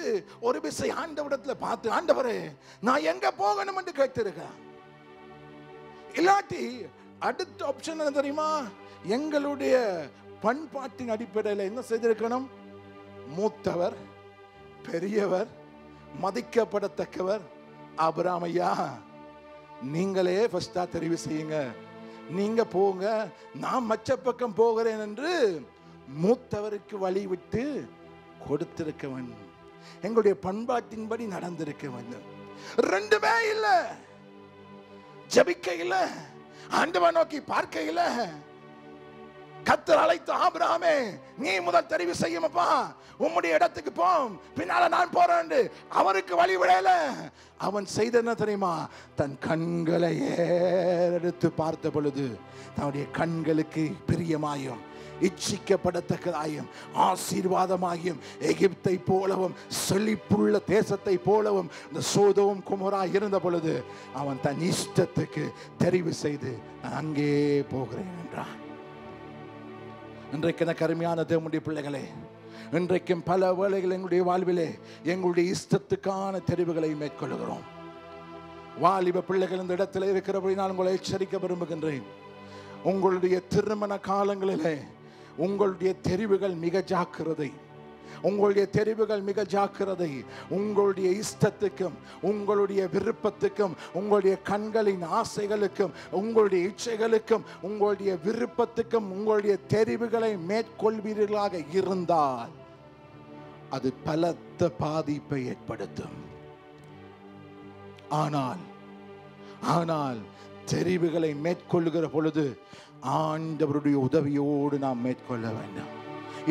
ஒரு விசை ஆண்டவரிடத்துல பார்த்து, ஆண்டவரே நான் எங்க போகணும் என்று கேட்டிருக்கேன். இல்லாட்டி அடுத்த ஆப்ஷன் என்ன தெரியுமா? எங்களுடைய பண்பாட்டின் அடிப்படையில் என்ன செய்திருக்கணும்? மூத்தவர், பெரியவர், மதிக்கப்படத்தக்கவர் ஆபிரகாம் ஐயா, நீங்களே ஃபர்ஸ்டா தெரிவு செய்யுங்க, நீங்க போங்க, நான் மச்ச பக்கம் போகிறேன் என்று மூத்தவருக்கு வழி விட்டு கொடுத்திருக்க வேண்டும். எங்களுடைய பண்பாட்டின்படி நடந்திருக்க வேண்டும். 2மே இல்ல. ஜபிக்க இல்ல, ஆண்டவரை நோக்கி பார்க்க இல்ல. கர்த்தர் அழைத்து, ஆபிரகாமே நீ முதல் தெரிவு செய்யுமப்பா, உம்முடைய இடத்துக்கு போம், பின்னால நான் போறேன். அவருக்கு வழி விடல. அவன் செய்த என்ன தெரியுமா? தன் கண்களை ஏறெடுத்து பார்த்த பொழுது தன்னுடைய கண்களுக்கு பிரியமாயும் இச்சிக்கப்படத்தக்கதாயும் ஆசீர்வாதமாகியும் எகிப்தை போலவும் செழிப்புள்ள தேசத்தை போலவும் இந்த சோதோம் குமரா இருந்த பொழுது அவன் தன் இஷ்டத்துக்கு தெரிவு செய்து நான் அங்கே போகிறேன் என்றான். இன்றைக்கு எனக்கு அருமையான தேவனுடைய பிள்ளைகளே, இன்றைக்கும் பல வேளைகள் எங்களுடைய வாழ்விலே எங்களுடைய இஷ்டத்துக்கான தெரிவுகளை மேற்கொள்கிறோம். வாலிப பிள்ளைகள் இந்த இடத்துல இருக்கிறபடி நான் உங்களை எச்சரிக்க விரும்புகின்றேன். உங்களுடைய திருமண காலங்களிலே உங்களுடைய தெரிவுகள் மிக ஜாக்கிரதை. உங்களுடைய தெரிவுகள் மிக ஜாக்கிரதை. உங்களுடைய இஷ்டத்துக்கும் உங்களுடைய விருப்பத்துக்கும் உங்களுடைய கண்களின் ஆசைகளுக்கும் உங்களுடைய இச்சைகளுக்கும் உங்களுடைய விருப்பத்துக்கும் உங்களுடைய தெரிவுகளை மேற்கொள்வீர்களாக இருந்தால் அது பலத்த பாதிப்பை ஏற்படுத்தும். ஆனால் தெரிவுகளை மேற்கொள்ளுகிற பொழுது ஆண்டவருடைய உதவியோடு நாம் மேற்கொள்ள வேண்டும்.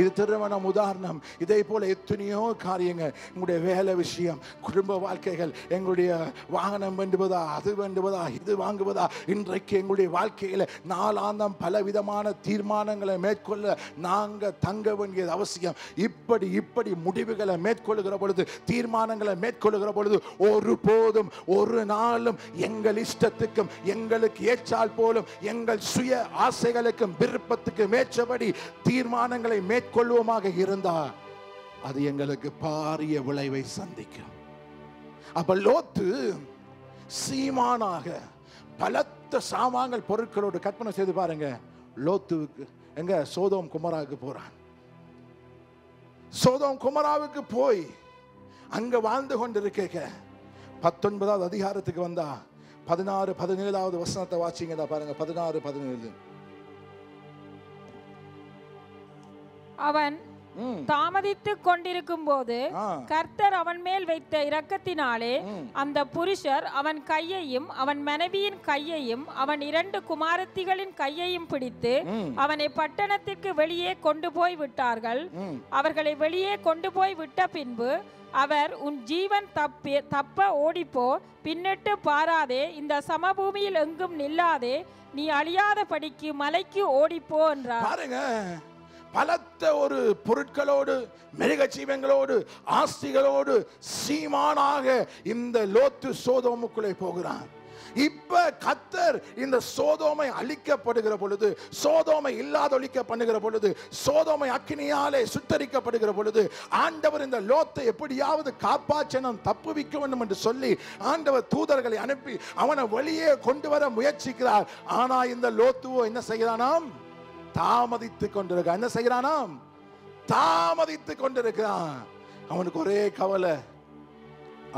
இது திருமணம் உதாரணம். இதே போல எத்தனையோ காரியங்கள், உங்களுடைய வேலை விஷயம், குடும்ப வாழ்க்கைகள், எங்களுடைய வாகனம் வேண்டுவதா, அது வேண்டுவதா, இது வாங்குவதா, இன்றைக்கு எங்களுடைய வாழ்க்கையில் நாளாந்தம் பலவிதமான தீர்மானங்களை மேற்கொள்ள நாங்கள் தங்க வேண்டியது அவசியம். இப்படி முடிவுகளை மேற்கொள்ளுகிற பொழுது, தீர்மானங்களை மேற்கொள்ளுகிற பொழுது, ஒருபோதும் ஒரு நாளும் எங்கள் இஷ்டத்துக்கும் எங்களுக்கு ஏற்றால் போலும் எங்கள் சுய ஆசைகளுக்கும் விருப்பத்துக்கும் ஏற்றபடி தீர்மானங்களை மேற்கொள்வோமாக இருந்தால் அது எங்களுக்கு பாரிய விளைவை சந்திக்கும். அப்ப லோத்து சீமானாக பலத்த சாமான்கள் பொருட்களோடு, கற்பனை செய்து பாருங்க, லோத்துவுக்கு எங்க சோதோம் குமராவுக்கு போறான். சோதோம் குமராவுக்கு போய் அங்க வாழ்ந்து கொண்டிருக்க 19வது அதிகாரத்துக்கு வந்தா 16, 17வது வசனத்தை வாசிங்கடா பாருங்க. 16, 17. அவன் தாமதித்துக் கொண்டிருக்கும் போது கர்த்தர் அவன் மேல் வைத்த இரக்கத்தினாலே அந்த புருஷர் அவன் கையையும் அவன் மனைவியின் கையையும் அவன் 2 குமாரத்திகளின் கையையும் பிடித்து அவனை பட்டணத்திற்கு வெளியே கொண்டு போய் விட்டார்கள். அவர்களை வெளியே கொண்டு போய் விட்ட பின்பு அவர், உன் ஜீவன் தப்ப ஓடிப்போ, பின்னிட்டு பாராதே, இந்த சமபூமியில் எங்கும் நில்லாதே, நீ அழியாதபடிக்கு மலைக்கு ஓடிப்போ என்றார். பாருங்க, பலத்த ஒரு பொருட்களோடு, மிருக ஜீவங்களோடு, ஆஸ்திகளோடு சீமானாக இந்த லோத்து சோதோமுக்குள்ளே போகிறான். இப்ப கர்த்தர் இந்த சோதோமை அழிக்கப்படுகிற பொழுது, சோதோமை இல்லாத ஒழிக்க பண்ணுகிற பொழுது, சோதோமை அக்கினியாலே சுத்தரிக்கப்படுகிற பொழுது, ஆண்டவர் இந்த லோத்தை எப்படியாவது காப்பாற்றணும், தப்புவிக்க வேண்டும் என்று சொல்லி ஆண்டவர் தூதர்களை அனுப்பி அவனை வெளியே கொண்டு வர முயற்சிக்கிறார். ஆனா இந்த லோத்துவோ என்ன செய்கிறானாம்? தாமதித்துக் கொண்டிருக்கான். என்ன செய்கிறானாம்? தாமதித்துக் கொண்டிருக்கிறான். அவனுக்கு ஒரே கவலை,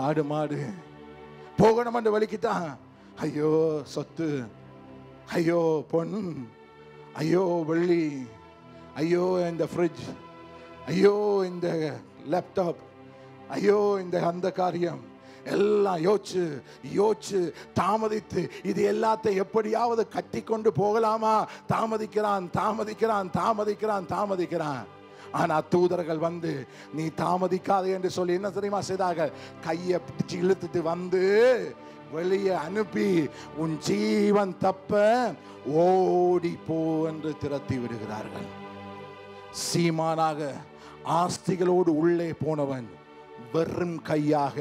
ஆடு மாடு போகணும் என்று வலிக்கிட்டான். ஐயோ சொத்து, ஐயோ பொன், ஐயோ வெள்ளி, ஐயோ இந்த ஃப்ரிட்ஜ், ஐயோ இந்த லேப்டாப், ஐயோ இந்த அந்த காரியம் எல்லாம் யோசிச்சு தாமதித்து இது எல்லாத்தையும் எப்படியாவது கட்டி கொண்டு போகலாமா? தாமதிக்கிறான். ஆனா தூதர்கள் வந்து நீ தாமதிக்காதே என்று சொல்லி என்ன தெரியுமா செய்தார்கள்? கையை பிடிச்சு இழுத்துட்டு வந்து வெளியே அனுப்பி, உன் ஜீவன் தப்ப ஓடி போ என்று திரட்டி விடுகிறார்கள். சீமானாக ஆஸ்திகளோடு உள்ளே போனவன் வெறும் கையாக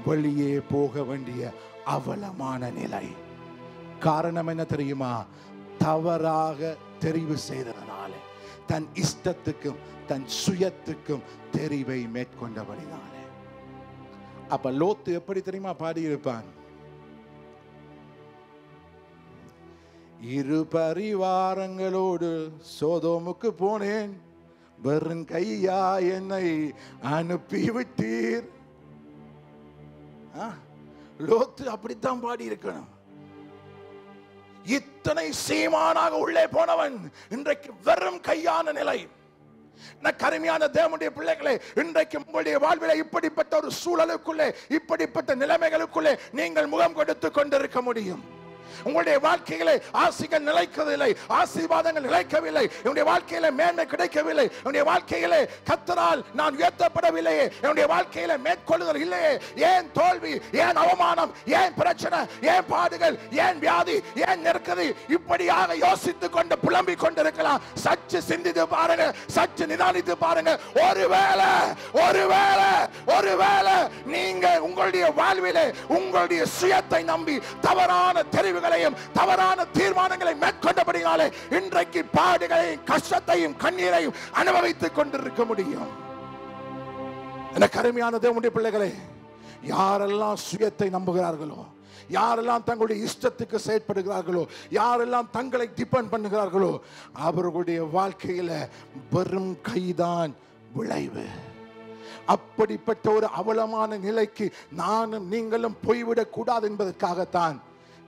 வெளியே போக வேண்டிய அவலமான நிலை. காரணம் என்ன தெரியுமா? தவறாக தெரிவு செய்ததனால, தன் இஷ்டத்துக்கும் தன் சுயத்துக்கும் தெரிவை மேற்கொண்டபடினாலே. அப்ப லோத்து எப்படி தெரியுமா பாடியிருப்பான்? இரு பரிவாரங்களோடு சோதோமுக்கு போனேன், வெறும் கையா என்னை அனுப்பிவிட்டீர். லோத்து அப்படித்தான் பாடி இருக்கணும். இத்தனை சீமானாக உள்ளே போனவன் இன்றைக்கு வெறும் கையான நிலை. கருமையான தேவனுடைய பிள்ளைகளே, இன்றைக்கு உங்களுடைய வாழ்வில் இப்படிப்பட்ட ஒரு சூழலுக்குள்ளே, இப்படிப்பட்ட நிலைமைகளுக்குள்ளே நீங்கள் முகம் கொடுத்து கொண்டிருக்க முடியும். உங்களுடைய வாழ்க்கையிலே ஆசைகள் நிலைக்கவில்லை, ஆசீர்வாதங்கள் நிலைக்கவில்லை, என்னுடைய வாழ்க்கையில மேன்மை கிடைக்கவில்லை, என்னுடைய வாழ்க்கையிலே கர்த்தரால் நான் உயர்த்தப்படவில்லையே, என்னுடைய வாழ்க்கையில மேற்கொள்ளுதல் இல்லையே, ஏன் தோல்வி, ஏன் அவமானம், ஏன் பிரச்சனை, ஏன் பாடுகள், ஏன் வியாதி, ஏன் நெருக்கடி, இப்படியாக யோசித்துக் கொண்டு புலம்பிக் கொண்டிருக்கலாம். சற்று சிந்தித்து பாருங்க, சற்று நிதானித்து பாருங்க. ஒருவேளை நீங்க உங்களுடைய வாழ்விலே உங்களுடைய சுயத்தை நம்பி தவறான தெரிவுகளையும் தவறான தீர்மானங்களை மேற்கொண்டபடினாலே இன்றைக்கு பாடுகளையும் கஷ்டத்தையும் கண்ணீரையும் அனுபவித்துக் கொண்டிருக்க முடியும். எனக்கு அருமையான தேவனுடைய பிள்ளைகளே, யாரெல்லாம் சுயத்தை நம்புகிறார்களோ, யாரெல்லாம் தங்களுடைய இஷ்டத்துக்கு செயற்படுகிறார்களோ, யாரெல்லாம் தங்களை டிபெண்ட் பண்ணுகிறார்களோ, அவர்களுடைய வாழ்க்கையில வெறும் கைதான் விளைவு. அப்படிப்பட்ட ஒரு அவலமான நிலைக்கு நானும் நீங்களும் போய்விடக் கூடாது என்பதற்காகத்தான்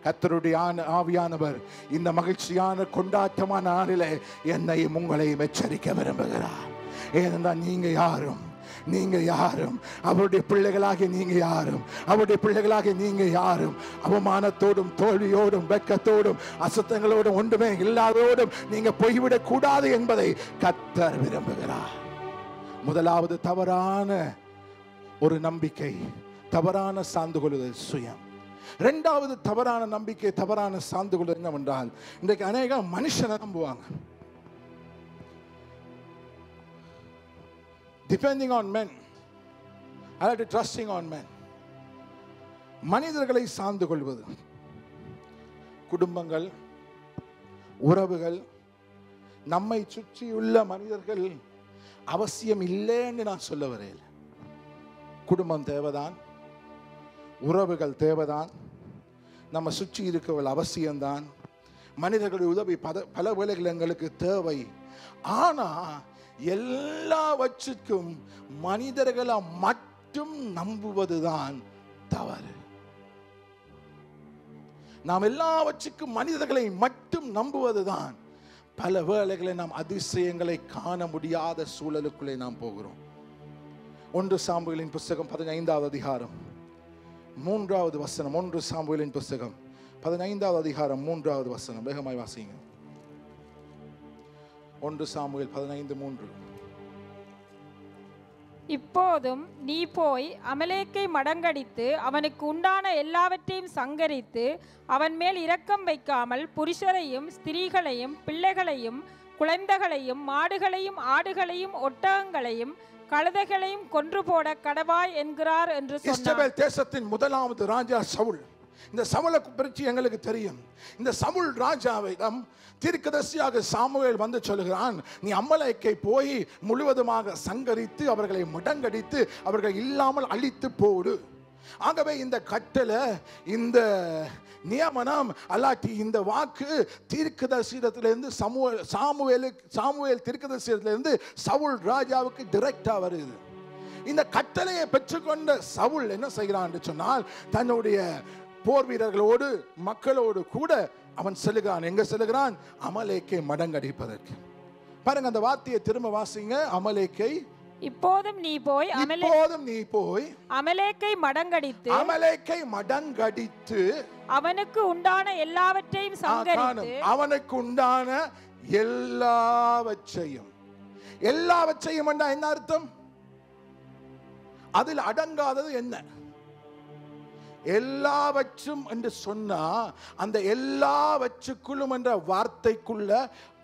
கர்த்தருடைய ஆவியானவர் இந்த மகிழ்ச்சியான கொண்டாட்டமான நாளிலே என்னையும் உங்களையும் எச்சரிக்க விரும்புகிறார். ஏனென்றால் நீங்க யாரும் நீங்க யாரும், அவருடைய பிள்ளைகளாகிய நீங்க யாரும், அவருடைய பிள்ளைகளாகிய நீங்க யாரும் அவமானத்தோடும் தோல்வியோடும் வெட்கத்தோடும் அசுத்தங்களோடும் ஒன்றுமே இல்லாதோடும் நீங்க போய்விடக் கூடாது என்பதை கர்த்தர் விரும்புகிறார். முதலாவது தவறான ஒரு நம்பிக்கை, தவறான சார்ந்து கொள்ளுதல் சுயம். இரண்டாவது தவறான நம்பிக்கை, தவறான சார்ந்து கொள்ளுதல் என்னவென்றால், இன்றைக்கு அநேக மனுஷனை நம்புவாங்க. Depending on men, I like to trusting on men. மனிதர்களை சார்ந்து கொள்வது, குடும்பங்கள், உறவுகள், நம்மை சுற்றியுள்ள மனிதர்கள் அவசியம் இல்லைன்னு நான் சொல்ல வரையில். குடும்பம் தேவைதான், உறவுகள் தேவைதான், நம்ம சுற்றி இருக்கவர்கள் அவசியம்தான், மனிதர்களுடைய உதவி பல வேளைகள் எங்களுக்கு தேவை. ஆனா எல்லாவற்றுக்கும் மனிதர்களை மட்டும் நம்புவதுதான் தவறு. நாம் எல்லாவற்றுக்கும் மனிதர்களை மட்டும் நம்புவதுதான் பல வேளைகளை நாம் அதிசயங்களை காண முடியாத சூழலுக்குள்ளே நாம் போகிறோம். 1 சாமுவேலின் புஸ்தகம் 15வது அதிகாரம் 3வது வசனம். 1 சாமுவேலின் புஸ்தகம் 15வது அதிகாரம் 3வது வசனம். வேகமாய் வாசிங்க. 1 சாமுவேல் 15:3. இப்போதும் நீ போய் அமலேக்கை மடங்கடித்து அவனுக்கு உண்டான எல்லாவற்றையும் சங்கரித்து அவன் மேல் இரக்கம் வைக்காமல் புருஷரையும் ஸ்திரீகளையும் பிள்ளைகளையும் குழந்தைகளையும் மாடுகளையும் ஆடுகளையும் ஒட்டகங்களையும் கழுதைகளையும் கொன்று போட கடவாய் என்கிறார் என்று சொன்னார். இஸ்ரவேல் தேசத்தின் முதலாவது ராஜா சவுல். இந்த சவுலை பற்றி எங்களுக்கு தெரியும். இந்த சவுல் ராஜாவிடம் தீர்க்கதரிசியாக சாமுவேல் வந்து சொல்கிறான், நீ அமலேக்கை போய் முழுவதுமாக சங்கரித்து அவர்களை முடங்கடித்து அவர்கள் இல்லாமல் அழித்து போடு. ஆகவே இந்த கட்டளை, இந்த நியமனம் அல்லாட்டி இந்த வாக்கு தீர்க்கதரிசியிடத்திலிருந்து சாமுவேல் தீர்க்கதரிசியிடத்திலிருந்து சவுல் ராஜாவுக்கு டைரக்டா வருது. இந்த கட்டளையை பெற்றுக்கொண்ட சவுல் என்ன செய்கிறான் என்று சொன்னால், தன்னுடைய போர் வீரர்களோடு மக்களோடு கூட அவன் செல்லுகிறான். எங்க செல்லுகிறான்? அமலேக்கை மடங்கடிப்பதற்கு. பாருங்க அந்த வார்த்தையை திரும்ப வாசிங்க. அமலேக்கை இப்போதும் நீ போய் அமலேக்கை மடங்கடித்து அவனுக்கு உண்டான எல்லாவற்றையும் சங்கரித்து அவனுக்கு உண்டான எல்லாவற்றையும் என்ன அர்த்தம்? அதில் அடங்காதது என்ன? எல்லாவற்றும் என்று சொன்னா அந்த எல்லாவற்றுக்குள்ளும் என்ற வார்த்தைக்குள்ள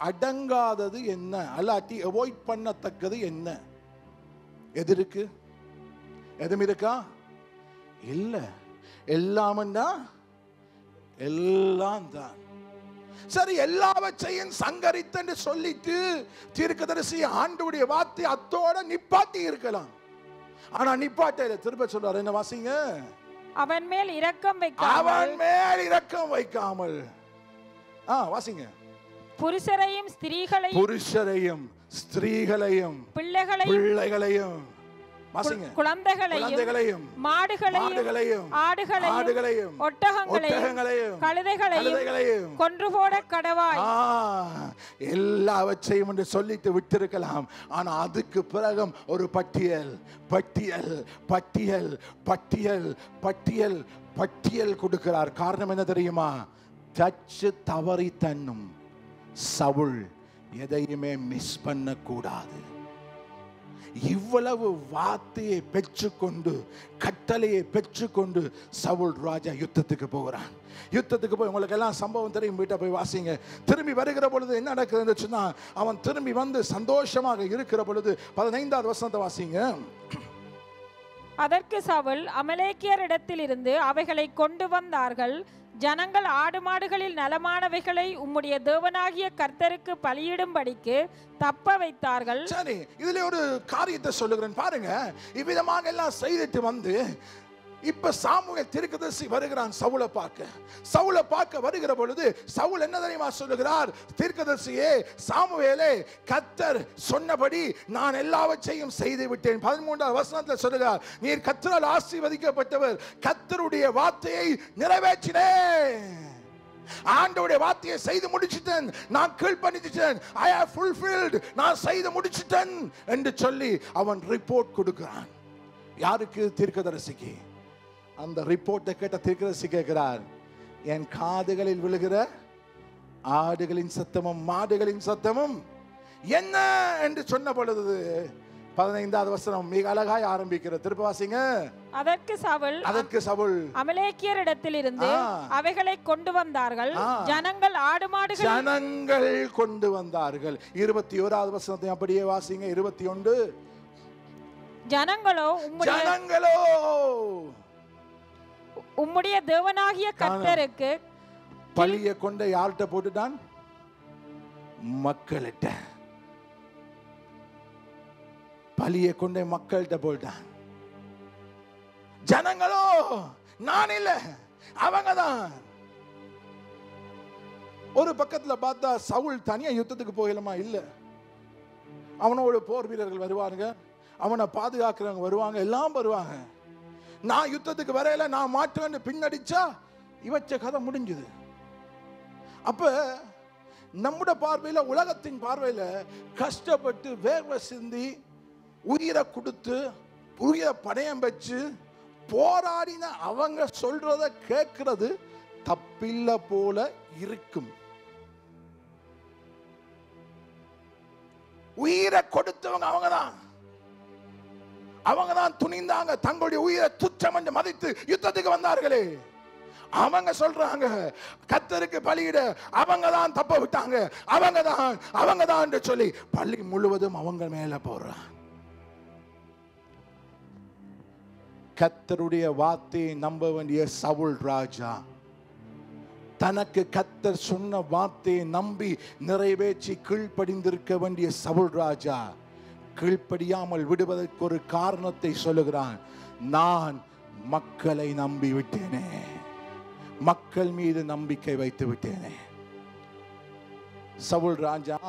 அடங்காதது என்ன, அல்லாட்டி அவாய்ட் பண்ணத்தக்கது என்ன? எது இருக்கு? எதுவும் இருக்கா? இல்ல. எல்லாம்னா எல்லாம் தான். சரி, எல்லாவற்றையும் சங்கரித்து என்று சொல்லிட்டு தீர்க்கதரிசி ஆண்டவருடைய வார்த்தை அத்தோட நிப்பாட்டி இருக்கலாம். ஆனா நிப்பாட்டையில திரும்ப சொல்றாரு, என்ன வாசிங்க? அவன் மேல் இரக்கம் வைக்காமல் வாசிங்க. புருஷரையும் ஸ்திரீகளையும் பிள்ளைகளையும் குழந்தைகளையும் மாடுகளையும் ஆடுகளையும் ஒட்டகங்களையும் கழுதைகளையும் கொன்று போட கடவாய். எல்லாவற்றையும் என்று சொல்லிட்டு விட்டிருக்கலாம். ஆனா அதுக்கு பிறகு ஒரு பட்டியல் பட்டியல் பட்டியல் பட்டியல் பட்டியல் பட்டியல் கொடுக்கிறார். காரணம் என்ன தெரியுமா? தச்சு தவறி தன்னும் சவுல் எதையுமே மிஸ் பண்ண கூடாது. இவ்வளவு வார்த்தையை பெற்றுக்கொண்டு, கட்டளையை பெற்றுக்கொண்டு சவுல் ராஜா யுத்தத்துக்கு போகிறான். யுத்தத்துக்கு போய் உங்களுக்கு எல்லாம் சம்பவம் தெரியும், வீட்டை போய் வாசிங்க. திரும்பி வருகிற பொழுது என்ன நடக்குதுன்னு சொன்னா, அவன் திரும்பி வந்து சந்தோஷமாக இருக்கிற பொழுது 15வது வசனத்தை வாசிங்க. அதற்கு சவுல் அமலேக்கியரிடத்திலிருந்து அவைகளை கொண்டு வந்தார்கள். ஜனங்கள் ஆடு மாடுகளில் நலமானவைகளை உம்முடைய தேவனாகிய கர்த்தருக்கு பலியிடும்படிக்கு தப்ப வைத்தார்கள். சரி, இதுல ஒரு காரியத்தை சொல்லுகிறேன் பாருங்க. இவ்விதமாக எல்லாம் செய்துட்டு வந்து இப்ப சாமுவேல் தீர்க்கதரிசி வருகிறான் சவுலை பார்க்க வருகிற பொழுது சவுல் என்ன தெரியுமா சொல்லுகிறார்? தீர்க்கதரிசியே, சாமுவேலே, கர்த்தர் சொன்னபடி நான் எல்லாவற்றையும் செய்து விட்டேன். 13வது வசனத்தில் சொல்லுகிறார், நீர் கர்த்தரால் ஆசீர்வதிக்கப்பட்டவர், கர்த்தருடைய வார்த்தையை நிறைவேற்றினேன். ஆண்டவருடைய வார்த்தையை செய்து முடிச்சிட்டேன், நான் கீழ்ப்படிஞ்சிட்டேன், I have fulfilled, நான் செய்து முடிச்சிட்டேன் என்று சொல்லி அவன் ரிப்போர்ட் கொடுக்கிறான். யாருக்கு? தீர்க்கதரிசிக்கு. அந்த ரிப்போர்ட்டை கேட்ட தீர்க்கதரிசி கேட்கிறார், என் காதுகளில் விழுகிற ஆடுகளின் சத்தமும் மாடுகளின் சத்தமும் என்ன என்று சொன்ன பொழுது 15வது வசனம் மிக அழகாய் ஆரம்பிக்கிறது. திருப்ப வாசிங்க. அதற்கு சவுல் அமலேக்கியரிடத்திலிருந்து அவைகளை கொண்டு வந்தார்கள், ஜனங்கள் ஆடு மாடுகள் ஜனங்கள் கொண்டு வந்தார்கள். 21வது வசனத்தை அப்படியே வாசிங்க. 21 ஜனங்களோ உம்முடைய தேவனாகிய கர்த்தருக்கு பலிய கொண்ட யார்கிட்ட போட்டுட்டான்? மக்கள்கிட்ட. பலிய கொண்ட மக்கள்கிட்ட போட்டான். ஜனங்களோ நான் இல்ல, அவங்கதான். ஒரு பக்கத்துல பார்த்தா சவுல் தனியா யுத்தத்துக்கு போகலாமா? இல்ல, அவனோட போர் வீரர்கள் வருவாங்க, அவனை பாதுகாக்கிறவங்க வருவாங்க, எல்லாம் வருவாங்க. நான் யுத்தத்துக்கு வரையில, நான் மாட்டேன்னு பின்னடிச்சா இவச்ச கதை முடிஞ்சது. அப்ப நம்முடைய பார்வையில, உலகத்தின் பார்வையில கஷ்டப்பட்டு வேர்வை சிந்தி உயிரை கொடுத்து உயிரை பணயம் வச்சு போராடின அவங்க சொல்றத கேட்கிறது தப்பில்ல போல இருக்கும். உயிரை கொடுத்தவங்க அவங்க தான் துணிந்தாங்க, தங்களுடைய உயிரை துச்சம் என்று மதித்து யுத்தத்துக்கு வந்தார்களே. அவங்க சொல்றாங்க கர்த்தருக்கு பலியிட அவங்க தான் தப்ப விட்டாங்க, அவங்க தான் சொல்லி பள்ளி முழுவதும் அவங்க மேல போறான். கர்த்தருடைய வார்த்தையை நம்ப வேண்டிய சவுல் ராஜா, தனக்கு கர்த்தர் சொன்ன வார்த்தையை நம்பி நிறைவேற்றி கீழ்ப்படிந்திருக்க வேண்டிய சவுல் ராஜா கீழ்ப்படியாமல் விடுவதற்கு ஒரு காரணத்தை சொல்லுகிறான். நான் மக்களை நம்பி விட்டேனே, மக்கள் மீது நம்பிக்கை வைத்து விட்டேனே. சவுல் ராஜா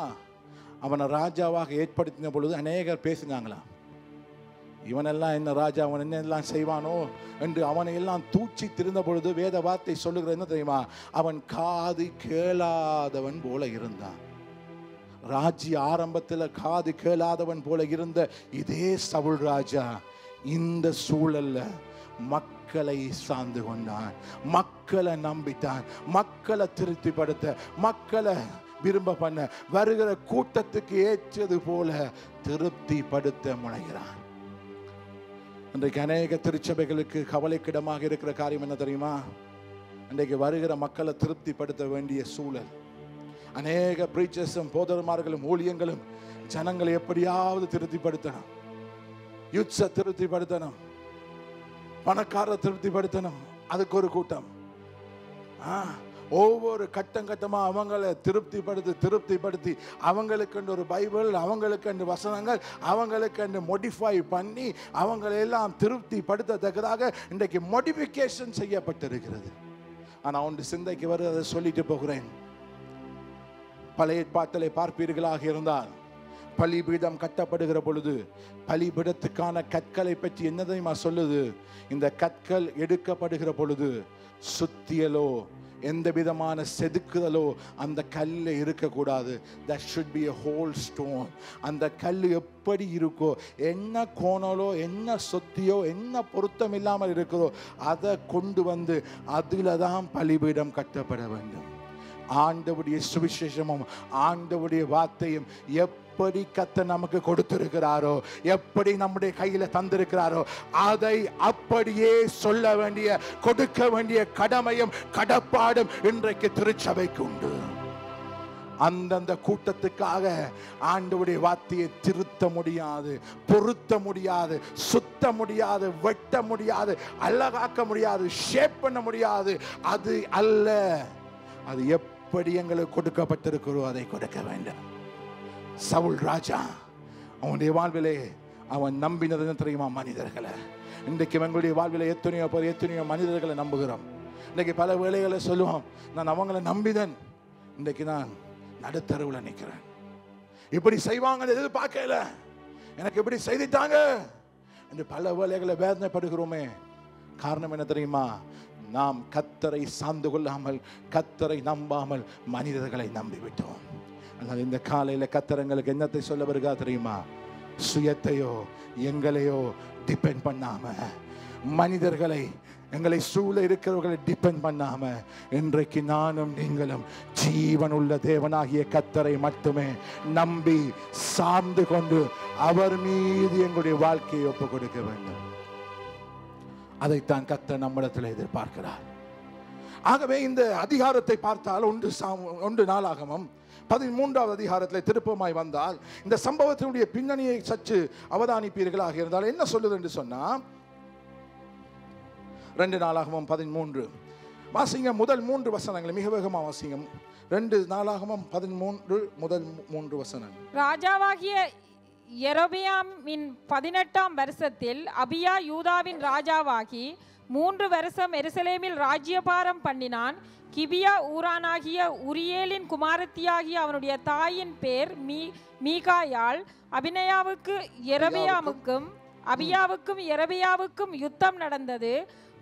அவனை ராஜாவாக ஏற்படுத்தின பொழுது அநேகர் பேசினாங்களாம், இவனெல்லாம் என்ன ராஜா, அவன் என்னெல்லாம் செய்வானோ என்று அவனை எல்லாம் தூச்சி திருந்த பொழுது வேத வார்த்தை சொல்லுகிறது என்ன தெரியுமா? அவன் காது கேளாதவன் போல இருந்தான். ராஜ்ய ஆரம்பத்தில் காது கேளாதவன் போல இருந்த இதே சவுல் ராஜா இந்த சூழல்ல மக்களை சார்ந்து கொண்டான், மக்களை நம்பிட்டான், மக்களை திருப்திப்படுத்த, மக்களை விரும்ப பண்ண, வருகிற கூட்டத்துக்கு ஏற்றது போல திருப்திப்படுத்த முனைகிறான். இன்றைக்கு அநேக திருச்சபைகளுக்கு கவலைக்கிடமாக இருக்கிற காரியம் என்ன தெரியுமா? இன்றைக்கு வருகிற மக்களை திருப்திப்படுத்த வேண்டிய சூழல். அநேக பிரீச்சர்ஸும் போதகமார்களும் ஊழியங்களும் ஜனங்களை எப்படியாவது திருப்திப்படுத்தணும், யுத்ஸ திருப்திப்படுத்தணும், பணக்கார திருப்திப்படுத்தணும், அதுக்கு ஒரு கூட்டம். ஒவ்வொரு கட்டம் கட்டமா அவங்களை திருப்திப்படுத்தி அவங்களுக்கு ஒரு பைபிள், அவங்களுக்கு வசனங்கள், அவங்களுக்கு மோடிஃபை பண்ணி அவங்களை எல்லாம் திருப்திப்படுத்தத்தக்கதாக இன்றைக்கு மோடிஃபிகேஷன் செய்யப்பட்டிருக்கிறது. ஆனால் ஒன்று சிந்தைக்கு வர அதை சொல்லிட்டு போகிறேன். பழைய ஏற்பாட்டிலே பார்ப்பீர்களாக இருந்தால் பலிபீடம் கட்டப்படுகிற பொழுது பலிபீடத்துக்கான கற்களை பற்றி என்ன தெரியுமா சொல்லுது? இந்த கற்கள் எடுக்கப்படுகிற பொழுது சுத்தியலோ எந்த விதமான செதுக்குதலோ அந்த கல்ல இருக்கக்கூடாது. that should be a whole stone. அந்த கல் எப்படி இருக்கோ, என்ன கோணலோ, என்ன சொத்தியோ, என்ன பொருத்தம் இல்லாமல் இருக்கிறதோ அதை கொண்டு வந்து அதில தான் பலிபீடம் கட்டப்பட வேண்டும். ஆண்டவருடைய சுவிசேஷமும் ஆண்டவருடைய வார்த்தையும் எப்படி கர்த்தர் நமக்கு கொடுத்திருக்கிறாரோ, எப்படி நம்முடைய கையில தந்திருக்கிறாரோ அதை அப்படியே சொல்ல வேண்டிய, கொடுக்க வேண்டிய கடமையும் கடப்பாடும் இன்றைக்கு திருச்சபைக்கு உண்டு. அந்தந்த கூட்டத்துக்காக ஆண்டவருடைய வார்த்தையை திருத்த முடியாது, பொருத்த முடியாது, சுத்த முடியாது, வெட்ட முடியாது, அழகாக்க முடியாது, ஷேப் பண்ண முடியாது. அது அல்ல, அது எப்படி எங்களுக்கு கொடுக்கப்பட்டிருக்கிறோ அதை கொடுக்க வேண்டும். சவுல் ராஜா அவனுடைய வாழ்விலே அவன் நம்பினது என்ன தெரியுமா? மனிதர்களை. இன்றைக்கு எங்களுடைய வாழ்விலே எத்தனையோ மனிதர்களை நம்புகிறோம். இன்றைக்கு பல வேளைகளை சொல்லுவோம், நான் அவங்களை நம்பிதன், இன்றைக்கு நான் நடுத்தருவில் நிற்கிறேன். இப்படி செய்வாங்க எதிர்பார்க்கல, எனக்கு இப்படி செய்துட்டாங்க என்று பல வேளைகளை வேதனைப்படுகிறோமே. காரணம் என்ன தெரியுமா? நாம் கர்த்தரை சார்ந்து கொள்ளாமல், கர்த்தரை நம்பாமல் மனிதர்களை நம்பிவிட்டோம். ஆனால் இந்த காலையில கர்த்தர் எங்களுக்கு என்னத்தை சொல்ல வருகிறா தெரியுமா? சுயத்தையோ எங்களையோ டிபெண்ட் பண்ணாம, மனிதர்களை, எங்களை சூழ இருக்கிறவர்களை டிபெண்ட் பண்ணாம, இன்றைக்கு நானும் நீங்களும் ஜீவனுள்ள தேவனாகிய கர்த்தரை மட்டுமே நம்பி சார்ந்து கொண்டு அவர் மீது எங்களுடைய வாழ்க்கையை ஒப்பு கொடுக்க வேண்டும். அதைத்தான் கர்த்தர் நம்மிடத்தில் எதிர்பார்க்கிறார். ஆகவே இந்த அதிகாரத்தை பார்த்தால் ஒன்று நாளாகமம் 13வது அதிகாரத்தில் திருப்பமாய் வந்தால் இந்த சம்பவத்தினுடைய பின்னணியை சற்று அவதானிப்பீர்களாக இருந்தால் என்ன சொல்லுது என்று சொன்னா, 2 நாளாகமம் 13 வாசிங்க. முதல் 3 வசனங்களை மிக வேகமாக வாசிங்க. 2 நாளாகமம் 13 முதல் 3 வசனங்கள். ராஜாவாகிய யெரொபெயாமின் 18ஆம் வருஷத்தில் அபியா யூதாவின் ராஜாவாகி 3 வருஷம் எருசலேமில் ராஜ்யபாரம் பண்ணினான். கிபியா ஊரானாகிய உரியேலின் குமாரத்தியாகிய அவனுடைய தாயின் பேர் மீகாயாள். அபியாவுக்கும் யெரொபெயாவுக்கும் யுத்தம் நடந்தது.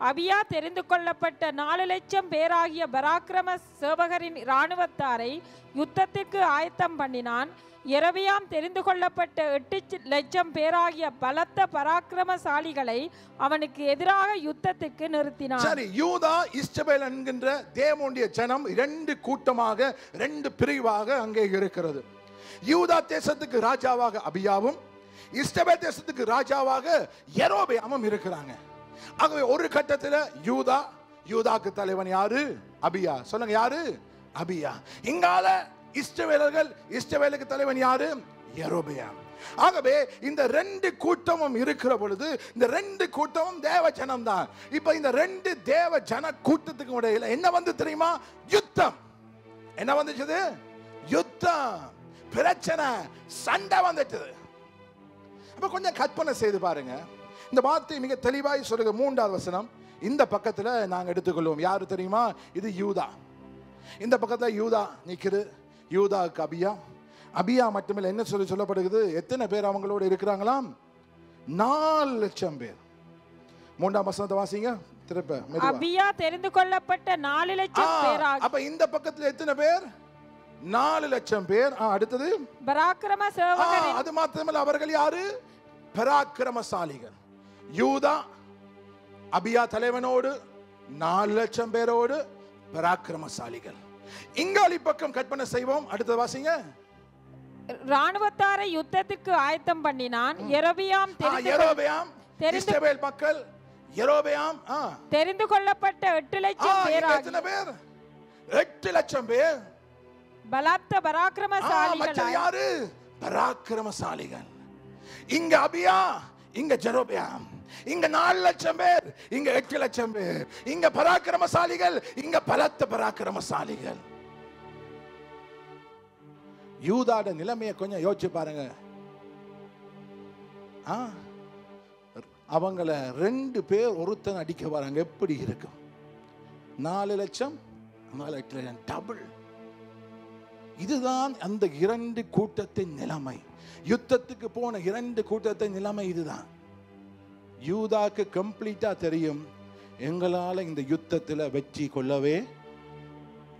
அபியா தெரிந்து கொள்ளப்பட்ட 4 லட்சம் பேராகிய பராக்கிரம சேவகரின் இராணுவத்தாரை யுத்தத்திற்கு ஆயத்தம் பண்ணினான். யெரொபெயாம் தெரிந்து கொள்ளப்பட்ட 8 லட்சம் பேராகிய பலத்த பராக்கிரமசாலிகளை அவனுக்கு எதிராக யுத்தத்திற்கு நிறுத்தினான். சரி, யூதா இஸ்ரவேல் என்கின்ற தேவனுடைய ஜனம் 2 கூட்டமாக, 2 பிரிவாக அங்கே இருக்கிறது. யூதா தேசத்துக்கு ராஜாவாக அபியாவும், இஸ்ரவேல் தேசத்துக்கு ராஜாவாக யெரொபெயாமும் இருக்கிறாங்க. ஆகவே ஒரு கட்டத்தில் யூதாக்கு தலைவன் யாரு? அபியா. சொல்லுங்க, யாரு? அபியா. இங்கால இஸ்ரவேலுக்கு தலைவன் யாரு? யெரொபெயாம். ஆகவே இந்த 2 கூட்டமும் இருக்கிற பொழுது இந்த 2 கூட்டமும் தேவ ஜனம் தான். இப்ப இந்த 2 தேவ ஜன கூட்டத்துக்கு இடையில என்ன வந்து தெரியுமா? யுத்தம். என்ன வந்துச்சு? யுத்தம், பிரச்சனை, சண்டை வந்துச்சு. அப்ப கொஞ்சம் கற்பனை செய்து பாருங்க. இந்த வார்த்தை மிக தெளிவாய் சொல்லுங்க. 3வது வசனம் இந்த பக்கத்துல நாங்க எடுத்துக்கொள்வோம். யாரு தெரியுமா? இது யூதா. இந்த பக்கத்துல யூதா நிக்குது. யூதாவுக்கு அபியா மட்டுமில்லை, என்ன சொல்லப்படுகிறது? எத்தனை பேர் அவங்களோட இருக்கிறாங்களாம்? 4 லட்சம் பேர். 3ஆம் வசனத்தை வாசிங்க திருப்ப. அபியா தெரிந்து கொள்ளப்பட்ட 4 லட்சம் பேர். அப்ப இந்த பக்கத்துல எத்தனை பேர்? 4 லட்சம் பேர். அடுத்தது பராக்கிரம சேவகர். அது மாத்திரமல்ல, அவர்கள் யாரு? பராக்கிரமசாலிகள். யூதா அபியா தலைவனோடு 4 லட்சம் பேரோடு பராக்கிரமசாலிகள். இங்காலி பக்கம் கற்பனை செய்வோம். அடுத்த வாசிங்க. ராணுவத்தாரை யுத்தத்துக்கு ஆயத்தம் பண்ணினான். யெரொபெயாம் இஸ்ரவேல் மக்கள், யெரொபெயாம் தெரிந்து கொள்ளப்பட்ட 8 லட்சம் பேர். எத்தனை பேர்? 8 லட்சம் பேர் பலத்த பராக்கிரமசாலிகள். யாரு? பராக்கிரமசாலிகள். இங்க அபியா, இங்க யெரொபெயாம். இங்க 4 லட்சம் பேர், இங்க 8 லட்சம் பேர். இங்க பராக்கிரமசாலிகள், இங்க பலத்த பராக்கிரமசாலிகள். யூதாட நிலைமையை கொஞ்சம் யோசிச்சு பாருங்க. அவங்கள 2 பேர் ஒருத்தன் அடிக்க வராங்க. எப்படி இருக்கும்? 4 லட்சம் 8 லட்சம், டபுள். இதுதான் அந்த 2 கூட்டத்தின் நிலைமை. யுத்தத்துக்கு போன 2 கூட்டத்தின் நிலைமை இதுதான். யூதாக்கு கம்ப்ளீட்டா தெரியும், எங்களால இந்த யுத்தத்தில் வெற்றி கொள்ளவே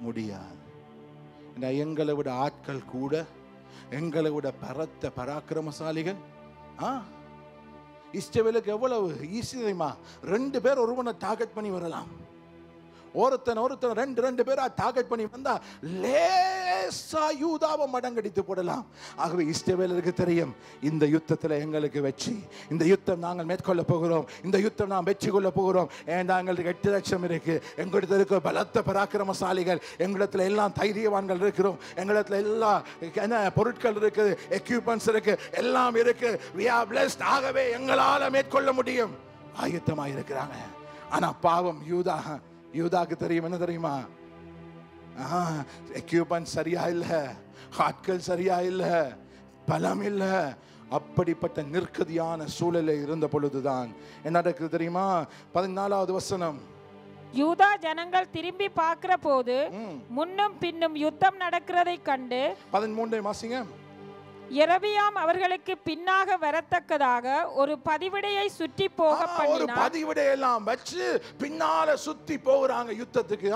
முடியாது. எங்களை விட ஆட்கள் கூட, எங்களை விட பரத்த பராக்கிரமசாலிகள். இஸ்ரவேலுக்கு எவ்வளவு ஈஸி தெரியுமா? 2 பேர் ஒருவனை டார்கெட் பண்ணி வரலாம். ஒருத்தன் 2 பேரா டார்கெட் பண்ணி வந்தா லேசா யூதாவை மடங்கடித்து போடலாம். ஆகவே இஸ்ரவேலருக்கு தெரியும், இந்த யுத்தத்தில் எங்களுக்கு வெற்றி, இந்த யுத்தம் நாங்கள் மேற்கொள்ள போகிறோம், இந்த யுத்தம் நாம் வெற்றி கொள்ள போகிறோம். ஏன்னா எங்களுக்கு 8 லட்சம் இருக்கு, எங்களிடத்தில் இருக்க பலத்த பராக்கிரமசாலிகள், எங்களிடத்தில் எல்லாம் தைரியவான்கள் இருக்கிறோம், எங்களிடத்தில் எல்லா பொருட்கள் இருக்கு, எக்யூப்மெண்ட்ஸ் இருக்கு, எல்லாம் இருக்கு. we are blessed. ஆகவே எங்களால் மேற்கொள்ள முடியும், ஆயத்தமாக இருக்கிறாங்க. ஆனா பாவம் யூதாக்கு தெரியும், என்ன தெரியுமா? எக்யூப்மெண்ட் சரியா இல்ல, ஆட்கள் சரியா இல்ல, பலம் இல்ல. அப்படிப்பட்ட நிற்கதியான சூழலில் இருந்த பொழுதுதான் என்ன நடக்குது தெரியுமா? 14வது வசனம். யூதா ஜனங்கள் திரும்பி பார்க்கிற போது முன்னும் பின்னும் யுத்தம் நடக்கிறதை கண்டு. 13 வாசிங்க. யெரொபெயாம் அவர்களுக்கு பின்னாக வரத்தக்கதாக ஒரு பதிவிடையை சுற்றி போக ஒரு பண்ணினான். பதிவிடையெல்லாம் வச்சு பின்னால சுத்தி போறாங்க யுத்தத்துக்கு.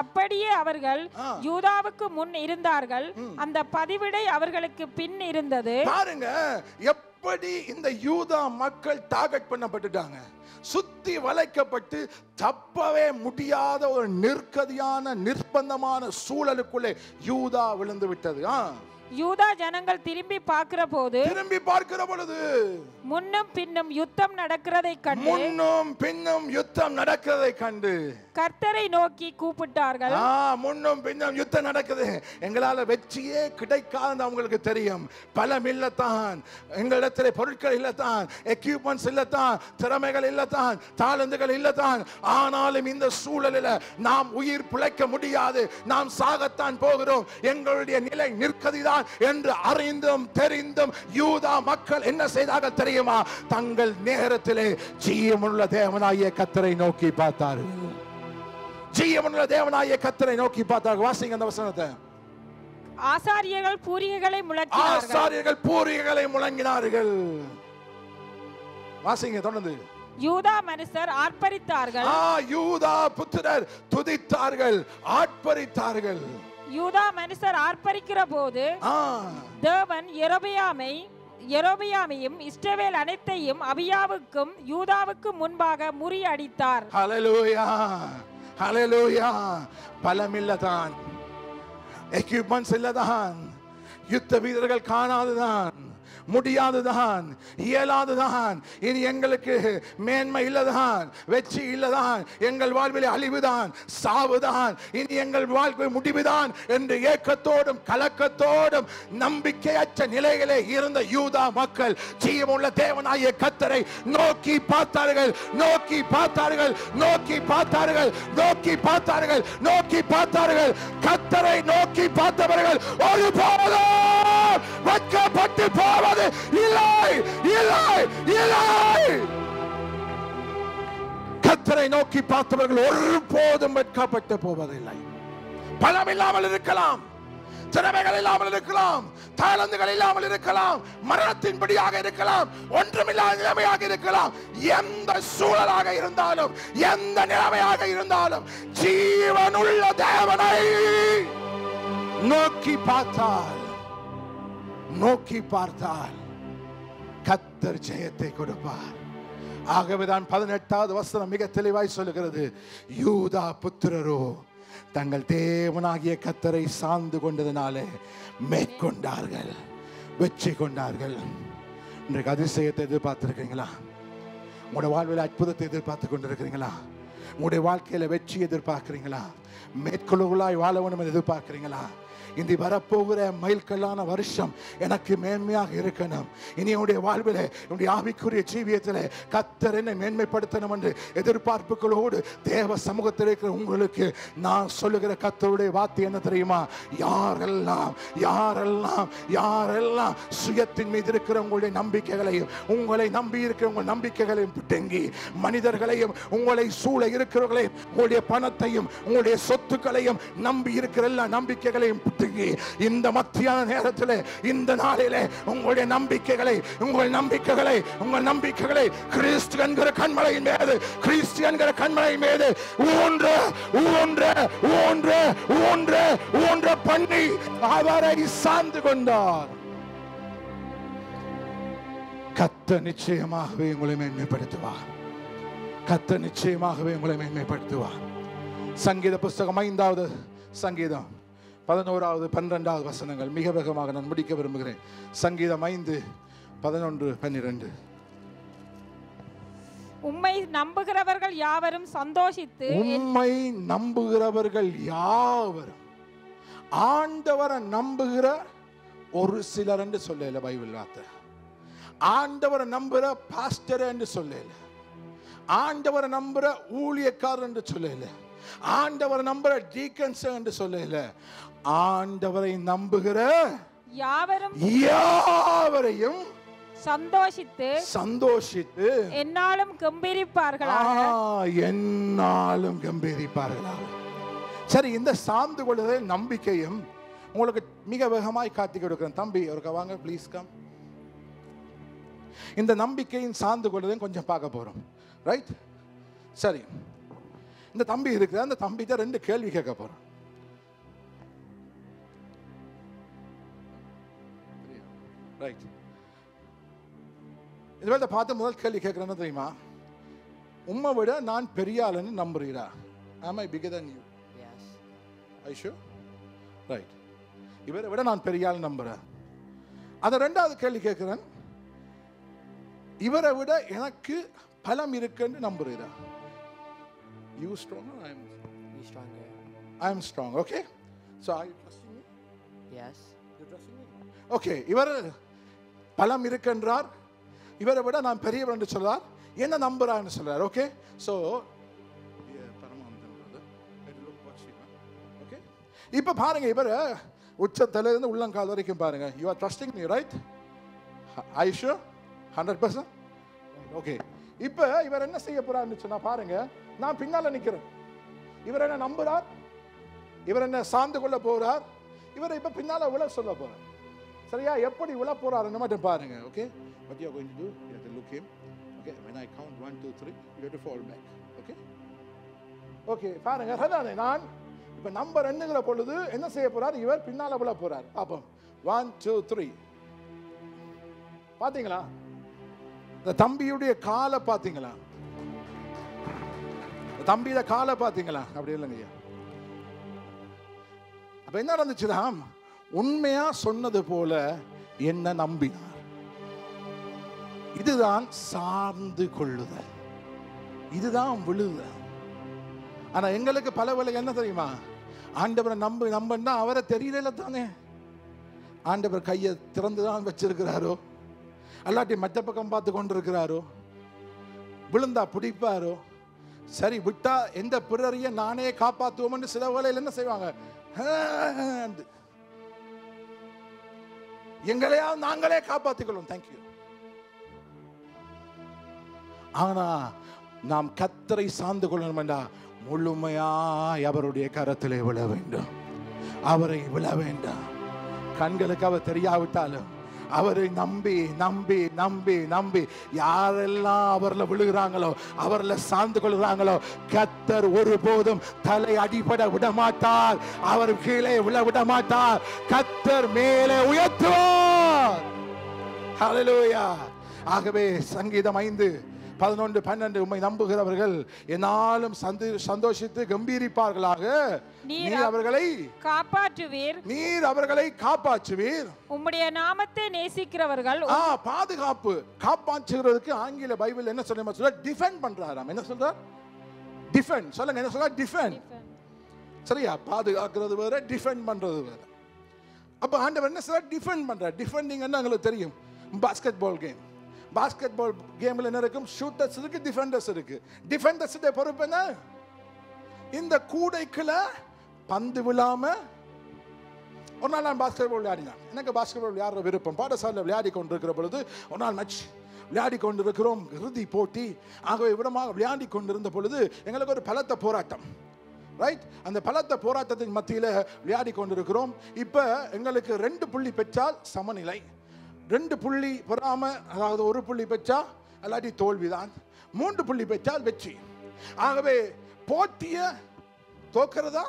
அப்படியே அவர்கள் யூதாவுக்கு முன் இருந்தார்கள், அந்த பதிவிடை அவர்களுக்கு பின் இருந்தது. பாருங்க எப்படி இந்த யூதா மக்கள் டார்கெட் பண்ணப்பட்டுட்டாங்க. சுத்தி வளைக்கப்பட்டு தப்பவே முடியாத ஒரு நிர்கதியான நிர்பந்தமான சூழலுக்குள்ளே யூதா விழுந்து விட்டது. யூதா ஜனங்கள் திரும்பி பார்க்கிற பொழுது முன்னும் பின்னும் யுத்தம் நடக்கிறதை கண்டு கர்த்தரை நோக்கி கூப்பிட்டார்கள். முன்னும் பின்னும் யுத்தம் நடக்குது, எங்களால வெற்றியே கிடைக்காது அவங்களுக்கு தெரியும். பலம் இல்லத்தான், எங்களிடத்தில் பொருட்கள் இல்லத்தான், எக்யூப்மெண்ட்ஸ் இல்லத்தான், திறமைகள் இல்லத்தான், தாளந்துகள் இல்லத்தான். ஆனாலும் இந்த சூழலில் நாம் உயிர் பிழைக்க முடியாது, நாம் சாகத்தான் போகிறோம், எங்களுடைய நிலை நிற்கதிதான் என்று அறிந்தும் தெரிந்தும் யூதா மக்கள் என்ன செய்தார்கள் தெரியுமா? தங்கள் நேரத்திலே ஜீவனுள்ள தேவனாகிய கர்த்தரை நோக்கி பார்த்தார்கள். ஜீவனுள்ள தேவனாகிய கர்த்தரை நோக்கி பார்த்தார்கள். வாசிங்க அந்த வசனத்தை. ஆசாரியர்கள் பூரிகைகளை முழங்கினார்கள். வாசிங்க தொடர்ந்து. யூதா மனுஷர் ஆர்ப்பரித்தார்கள். யூதா புத்திரர் துதித்தார்கள், ஆர்ப்பரித்தார்கள். யூதா மனுஷர் ஆர்ப்பரிக்கிற போது தேவன் யெரொபெயாமையும் இஸ்ரவேல் அனைத்தையும் அபியாவுக்கும் யூதாவுக்கும் முன்பாக முறியடித்தார். ஹல்லேலூயா, ஹல்லேலூயா. பலம் இல்லதான், எக்யூப்மெண்ட்ஸ் இல்லதான், யுத்த வீரர்கள் காணாதுதான், முடியாதுதான், இயலாதுதான், இனி எங்களுக்கு மேன்மை இல்லதான், வெற்றி இல்லதான், எங்கள் வாழ்வில் அழிவுதான், சாவுதான், இனி எங்கள் வாழ்க்கை முடிவுதான் என்று ஏக்கத்தோடும் கலக்கத்தோடும் நம்பிக்கையற்ற நிலையிலே இருந்த யூதா மக்கள் ஜீவனுள்ள தேவனாகிய கர்த்தரை நோக்கி பார்த்தார்கள், நோக்கி பார்த்தார்கள், நோக்கி பார்த்தார்கள், நோக்கி பார்த்தார்கள், நோக்கி பார்த்தார்கள். கர்த்தரை நோக்கி பார்த்தவர்கள் ஒருபோதும் வெட்கப்பட்டு போவது இல்லை, இல்லை, இல்லை. கர்த்தரை நோக்கி பார்த்தவர்கள் ஒருபோதும் வெட்கப்பட்டு போவதில்லை. பலம் இல்லாமல் இருக்கலாம், திறமைகள் இல்லாமல் இருக்கலாம், தாளந்துகள் இல்லாமல் இருக்கலாம், மரணத்தின்படியாக இருக்கலாம், ஒன்றுமில்லாத நிலைமையாக இருக்கலாம். எந்த சூழலாக இருந்தாலும், எந்த நிலைமையாக இருந்தாலும் ஜீவனுள்ள தேவனை நோக்கி பார்த்தால், நோக்கி பார்த்தால் கர்த்தர் ஜெயத்தை கொடுப்பார். ஆகவேதான் 18வது வசனம் மிக தெளிவாய் சொல்லுகிறது, யூதா புத்திரரோ தங்கள் தேவனாகிய கர்த்தரை சார்ந்து கொண்டதினாலே மேற்கொண்டார்கள், வெற்றி கொண்டார்கள். இன்றைக்கு அதிசயத்தை எதிர்பார்த்திருக்கீங்களா? உங்களுடைய வாழ்வில் அற்புதத்தை எதிர்பார்த்து கொண்டிருக்கிறீங்களா? உங்களுடைய வாழ்க்கையில வெற்றி எதிர்பார்க்கிறீங்களா? மேற்கொள்ளுகளாய் வாழ வேண்டும் என்று எதிர்பார்க்கிறீங்களா? இந்த வரப்போகிற மைல்கல்லான வருஷம் எனக்கு மேன்மையாக இருக்கணும், இனி என்னுடைய வாழ்வில் என்னுடைய ஆவிக்குரிய ஜீவியத்தில் கர்த்தர் என்னை மேன்மைப்படுத்தணும் என்று எதிர்பார்ப்புகளோடு தேவ சமூகத்தில் இருக்கிற உங்களுக்கு நான் சொல்லுகிற கர்த்தருடைய வார்த்தை என்ன தெரியுமா? யாரெல்லாம் யாரெல்லாம் யாரெல்லாம் சுயத்தின் மீது இருக்கிற உங்களுடைய நம்பிக்கைகளையும், உங்களை நம்பி இருக்கிற உங்கள் நம்பிக்கைகளையும் பிடுங்கி, மனிதர்களையும் உங்களை சூழ இருக்கிறவர்களையும், உங்களுடைய பணத்தையும் உங்களுடைய சொத்துக்களையும் நம்பி இருக்கிற எல்லா நம்பிக்கைகளையும் இந்த மத்தியான நேரத்தில், இந்த நாளிலே உங்களுடைய நம்பிக்கைகளை, உங்கள் நம்பிக்கைகளை, உங்கள் நம்பிக்கைகளை கிறிஸ்து என்கிற கண்மலையின் மீது, கிறிஸ்து என்கிற கண்மலையின் மீது ஊன்ற ஊன்ற ஊன்ற ஊன்ற ஊன்ற பண்ணி அவரை சார்ந்து கொண்டார். கர்த்தர் நிச்சயமாகவே உங்களை மேன்மைப்படுத்துவார். கர்த்தர் நிச்சயமாகவே உங்களை மேன்மைப்படுத்துவார். சங்கீத புஸ்தகம் 5வது சங்கீதம் 11வது 12வது வசனங்கள் மிக வேகமாக நான் முடிக்க விரும்புகிறேன். சங்கீதம் 5 11 12. உம்மை நம்புகிறவர்கள் யாவரும் சந்தோஷித்து, உம்மை நம்புகிறவர்கள் யாவரும், ஆண்டவரை நம்புகிற ஒரு சிலர் என்று சொல்லல பைபிள் வார்த்தை. ஆண்டவரை நம்புகிற பாஸ்டர் என்று சொல்லல, ஆண்டவரை நம்புகிற ஊழியக்காரர் என்று சொல்லல, ஆண்டவரை நம்புகிற டீக்கன்ஸ் என்று சொல்லல, ஆண்டவரை நம்புகிற யாவரையும் சந்தோஷித்து சந்தோஷித்து என்னாலும் கம்பீரிப்பார்களாக, என்னாலும் கம்பீரிப்பார்களாக. சரி, இந்த சார்ந்து கொள்ளுதல் நம்பிக்கையும் உங்களுக்கு மிக வேகமாய் காட்டி கொடுக்கிறேன். தம்பி ஒருக்க வாங்க ப்ளீஸ் கம். இந்த நம்பிக்கையின் சார்ந்து கொள்வதையும் கொஞ்சம் பார்க்க போறோம். ரைட், சரி. இந்த தம்பி இருக்கிற அந்த தம்பிட்ட 2 கேள்வி கேட்க போறோம். ரைட், இதுவேளை பார்த்து முதல் கேள்வி கேட்கிறேன்னு தெரியுமா? உம்மை விட நான் பெரிய ஆளுன்னு நம்புறீரா? Am I bigger than you? Yes. Are you sure? Right. இவரை விட நான் பெரிய ஆள் நம்புறேன். அதை 2வது கேள்வி கேட்கிறேன். இவரை விட எனக்கு பலம் இருக்குன்னு நம்புறீரா? You strong or I am? You stronger. I am strong. Okay. So are you trusting me? Yes. You trusting me? Okay. இவர் பலம் இருக்குன்றார். இவரை விட நான் பெரியவர் என்று சொல்றார். என்ன நம்புறான்னு சொல்றார். ஓகே. ஸோ ஓகே, இப்போ பாருங்க, இவர் உச்சத்திலிருந்து உள்ளங்கால் வரைக்கும் பாருங்க. You are trusting me, right? I sure 100%? Okay. இப்போ இவர் என்ன செய்ய போறாருன்னு சொன்னா பாருங்க, நான் பின்னால நிக்கிறேன். இவர் என்ன நம்புறார், இவர் என்ன சார்ந்து கொள்ள போறார், இவரை இப்போ பின்னால விழ சொல்ல போறார். சரியா? எப்படி விழ போறாருன்னு மட்டும் பாருங்க. Okay, what you are going to do, you have to look him. Okay, when I count 1 2 3, you have to fall back. Okay, okay, பாருங்க. அதானே நான் இப்ப நம்பர் 2ங்கிற பொழுது என்ன செய்ய போறார், இவர் பின்னால விழ போறார். பாப்போம். 1 2 3. பாத்தீங்களா? இந்த தம்பியுடைய காலை பாத்தீங்களா? தம்பியோட காலை பாத்தீங்களா? அப்படி இல்லைங்க. அப்ப என்ன நடந்துச்சுன்னா, உண்மையா சொன்னது போல என்ன நம்பினார். இதுதான் சார்ந்து கொள்ளுதல், இதுதான் விழுதல். ஆனா எங்களுக்கு பல வேளை என்ன தெரியுமா, ஆண்டவரை நம்பன்னா அவரை தெரியல தானே. ஆண்டவர் கையை திறந்துதான் வச்சிருக்கிறாரோ, அல்லாட்டி மற்ற பக்கம் பார்த்து கொண்டிருக்கிறாரோ, விழுந்தா பிடிப்பாரோ, சரி விட்டா எந்த பிறரைய நானே காப்பாற்றுவோம்னு சில வேளையில் என்ன செய்வாங்க, எங்களையாவது நாங்களே காப்பாற்றிக்கொள்ளும். தேங்க்யூ. ஆனா நாம் கர்த்தரை சார்ந்து கொள்ளணும் என்றா முழுமையாய் அவருடைய கரத்திலே விழ வேண்டும். அவரை விழ வேண்டாம். கண்களுக்கு அவர் தெரியாவிட்டாலும் அவரை நம்பி நம்பி நம்பி நம்பி யாரெல்லாம் அவர்ல விழுகிறாங்களோ, அவர்ல சார்ந்து கொள்கிறாங்களோ, கர்த்தர் ஒருபோதும் தலை அடிபட விட மாட்டார். அவர் கீழே விழ விட மாட்டார். கர்த்தர் மேலே உயர்த்துவார். ஹல்லேலூயா. ஆகவே சங்கீதம் 5:11-12 உம்மை நம்புகிறவர்கள் என்னாலும் சந்தோஷித்து கம்பீரிப்பார்களாக. நீர் அவர்களை காப்பாற்றுவீர். நீர் அவர்களை காப்பாற்றுவீர். உம்முடைய நாமத்தை நேசிக்கிறவர்கள். பாதுகாப்பு, காப்பாற்றுகிறதுக்கு ஆங்கில பைபிள் என்ன சொல்ற, டிஃபெண்ட் பண்றாராம். என்ன சொல்றார்? டிஃபெண்ட். சொல்லுங்க, என்ன சொல்றார்? டிஃபெண்ட். சரியா? பாதுகாக்கிறது வேற, டிஃபெண்ட் பண்றது வேற. அப்ப ஆண்டவர் என்ன சொல்றார்? டிஃபெண்ட் பண்றார். டிஃபெண்டிங் என்ன உங்களுக்கு தெரியும்? Basketball game. Basketball கேம்ல என்ன இருக்கும்? ஷூட்டர்ஸ் இருக்கு, டிஃபெண்டர்ஸ் இருக்கு. டிஃபெண்டர்ஸ் பொறுப்பு என்ன? இந்த கூடைக்குள்ள பந்து விழாம. ஒரு நாள் நான் பாஸ்கெட் பால் விளையாடினேன். எனக்கு பாஸ்கெட் பால் விளையாடுற விருப்பம். பாடசாலையில் விளையாடி கொண்டிருக்கிற பொழுது ஒரு நாள் மேட்ச் விளையாடி கொண்டிருக்கிறோம், இறுதி போட்டி. ஆகவே விடமாக விளையாடி கொண்டிருந்த பொழுது எங்களுக்கு ஒரு பலத்த போராட்டம். ரைட்? அந்த பலத்த போராட்டத்தின் மத்தியில் விளையாடி கொண்டிருக்கிறோம். இப்போ எங்களுக்கு 2 புள்ளி பெற்றால் சமநிலை, 2 புள்ளி பெறாம, அதாவது 1 புள்ளி பெற்றா அல்லாட்டி தோல்விதான், 3 புள்ளி பெற்றால் வெற்றி. ஆகவே போட்டியை தோக்கிறதா,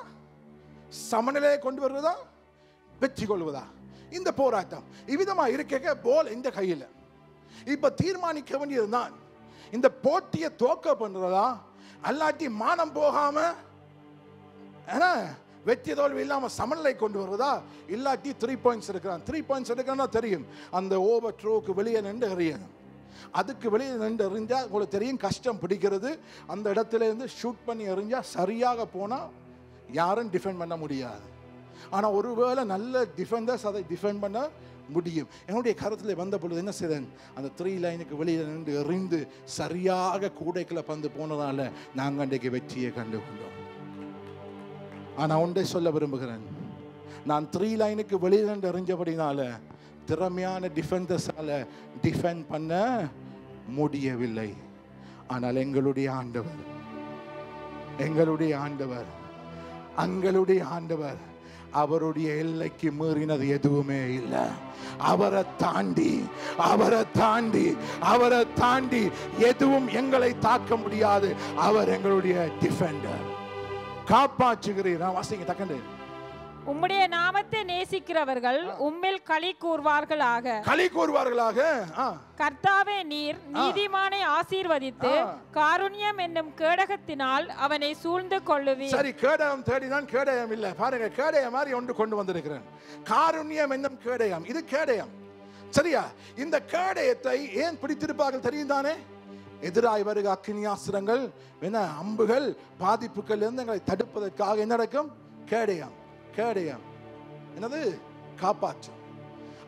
சமநிலையை கொண்டு வருவதா, வெற்றி கொள்வதா, இந்த போராட்டம். இவ்விதமா இருக்க போல் இந்த கையில். இப்ப தீர்மானிக்க வேண்டியதுதான், இந்த போட்டியை தோக்க பண்றதா, அல்லாட்டி மானம் போகாம வெற்றி தோல்வி இல்லாம சமநிலை கொண்டு வருவதா, இல்லாட்டி 3 பாயிண்ட்ஸ் இருக்கிறான். 3 பாயிண்ட்ஸ் எடுக்கணும்னா தெரியும், அந்த ஓவர் த்ரோக்கு வெளியே நின்று எறியணும். அதுக்கு வெளியே நின்று எறிஞ்சா உங்களுக்கு தெரியும் கஷ்டம் பிடிக்கிறது. அந்த இடத்துல இருந்து ஷூட் பண்ணி எறிஞ்சா சரியாக போனா யாரும் டிஃபெண்ட் பண்ண முடியாது. ஆனா ஒருவேளை நல்ல டிஃபெண்டர்ஸ் அதை டிஃபெண்ட் பண்ண முடியும். என்னுடைய கருத்தில் வந்த பொழுது என்ன செய்தேன், அந்த 3 லைனுக்கு வெளியே நின்று எறிந்து சரியாக கூடைக்குள்ள பந்து போனதால நாங்கள் அன்றைக்கு வெற்றியை கண்டுகொண்டோம். ஆனா ஒன்றை சொல்ல விரும்புகிறேன், நான் 3 லைனுக்கு வெளியே நின்று எறிஞ்சபடினால திறமையான டிஃபெண்டர்ஸால டிஃபெண்ட் பண்ண முடியவில்லை. ஆனால் எங்களுடைய ஆண்டவர் அவருடைய எல்லைக்கு மீறினது எதுவுமே இல்லை. அவரை தாண்டி எதுவும் எங்களை தாக்க முடியாது. அவர் எங்களுடைய டிஃபெண்டர். காப்பாற்றுகிறீர். வாசிங்க டக்கண்டு. உம்முடைய நாமத்தை நேசிக்கிறவர்கள் உம்மில் களி கூறுவார்களாக. கர்த்தாவே, நீர் நீதிமானை ஆசீர்வதித்து காருண்யம் என்னும் கேடகத்தினால் அவனை சூழ்ந்து கொள்ளுவீர். சரி, கேடகம் தேடிதான் கேடயம் இல்ல. பாருங்க, கேடயம் மாதிரி ஒன்று கொண்டு வந்திருக்கிறேன். காருண்யம் என்னும் கேடயம். இது கேடயம். சரியா? இந்த கேடயத்தை ஏன் பிடித்திருப்பார்கள் தெரியும் தானே? எதிராய் வருக அக்கினியாஸ்திரங்கள், அம்புகள், பாதிப்புகள் இருந்து எங்களை தடுப்பதற்காக என்ன நடக்கும்? கேடயம். என்னது? காப்பாற்றும்.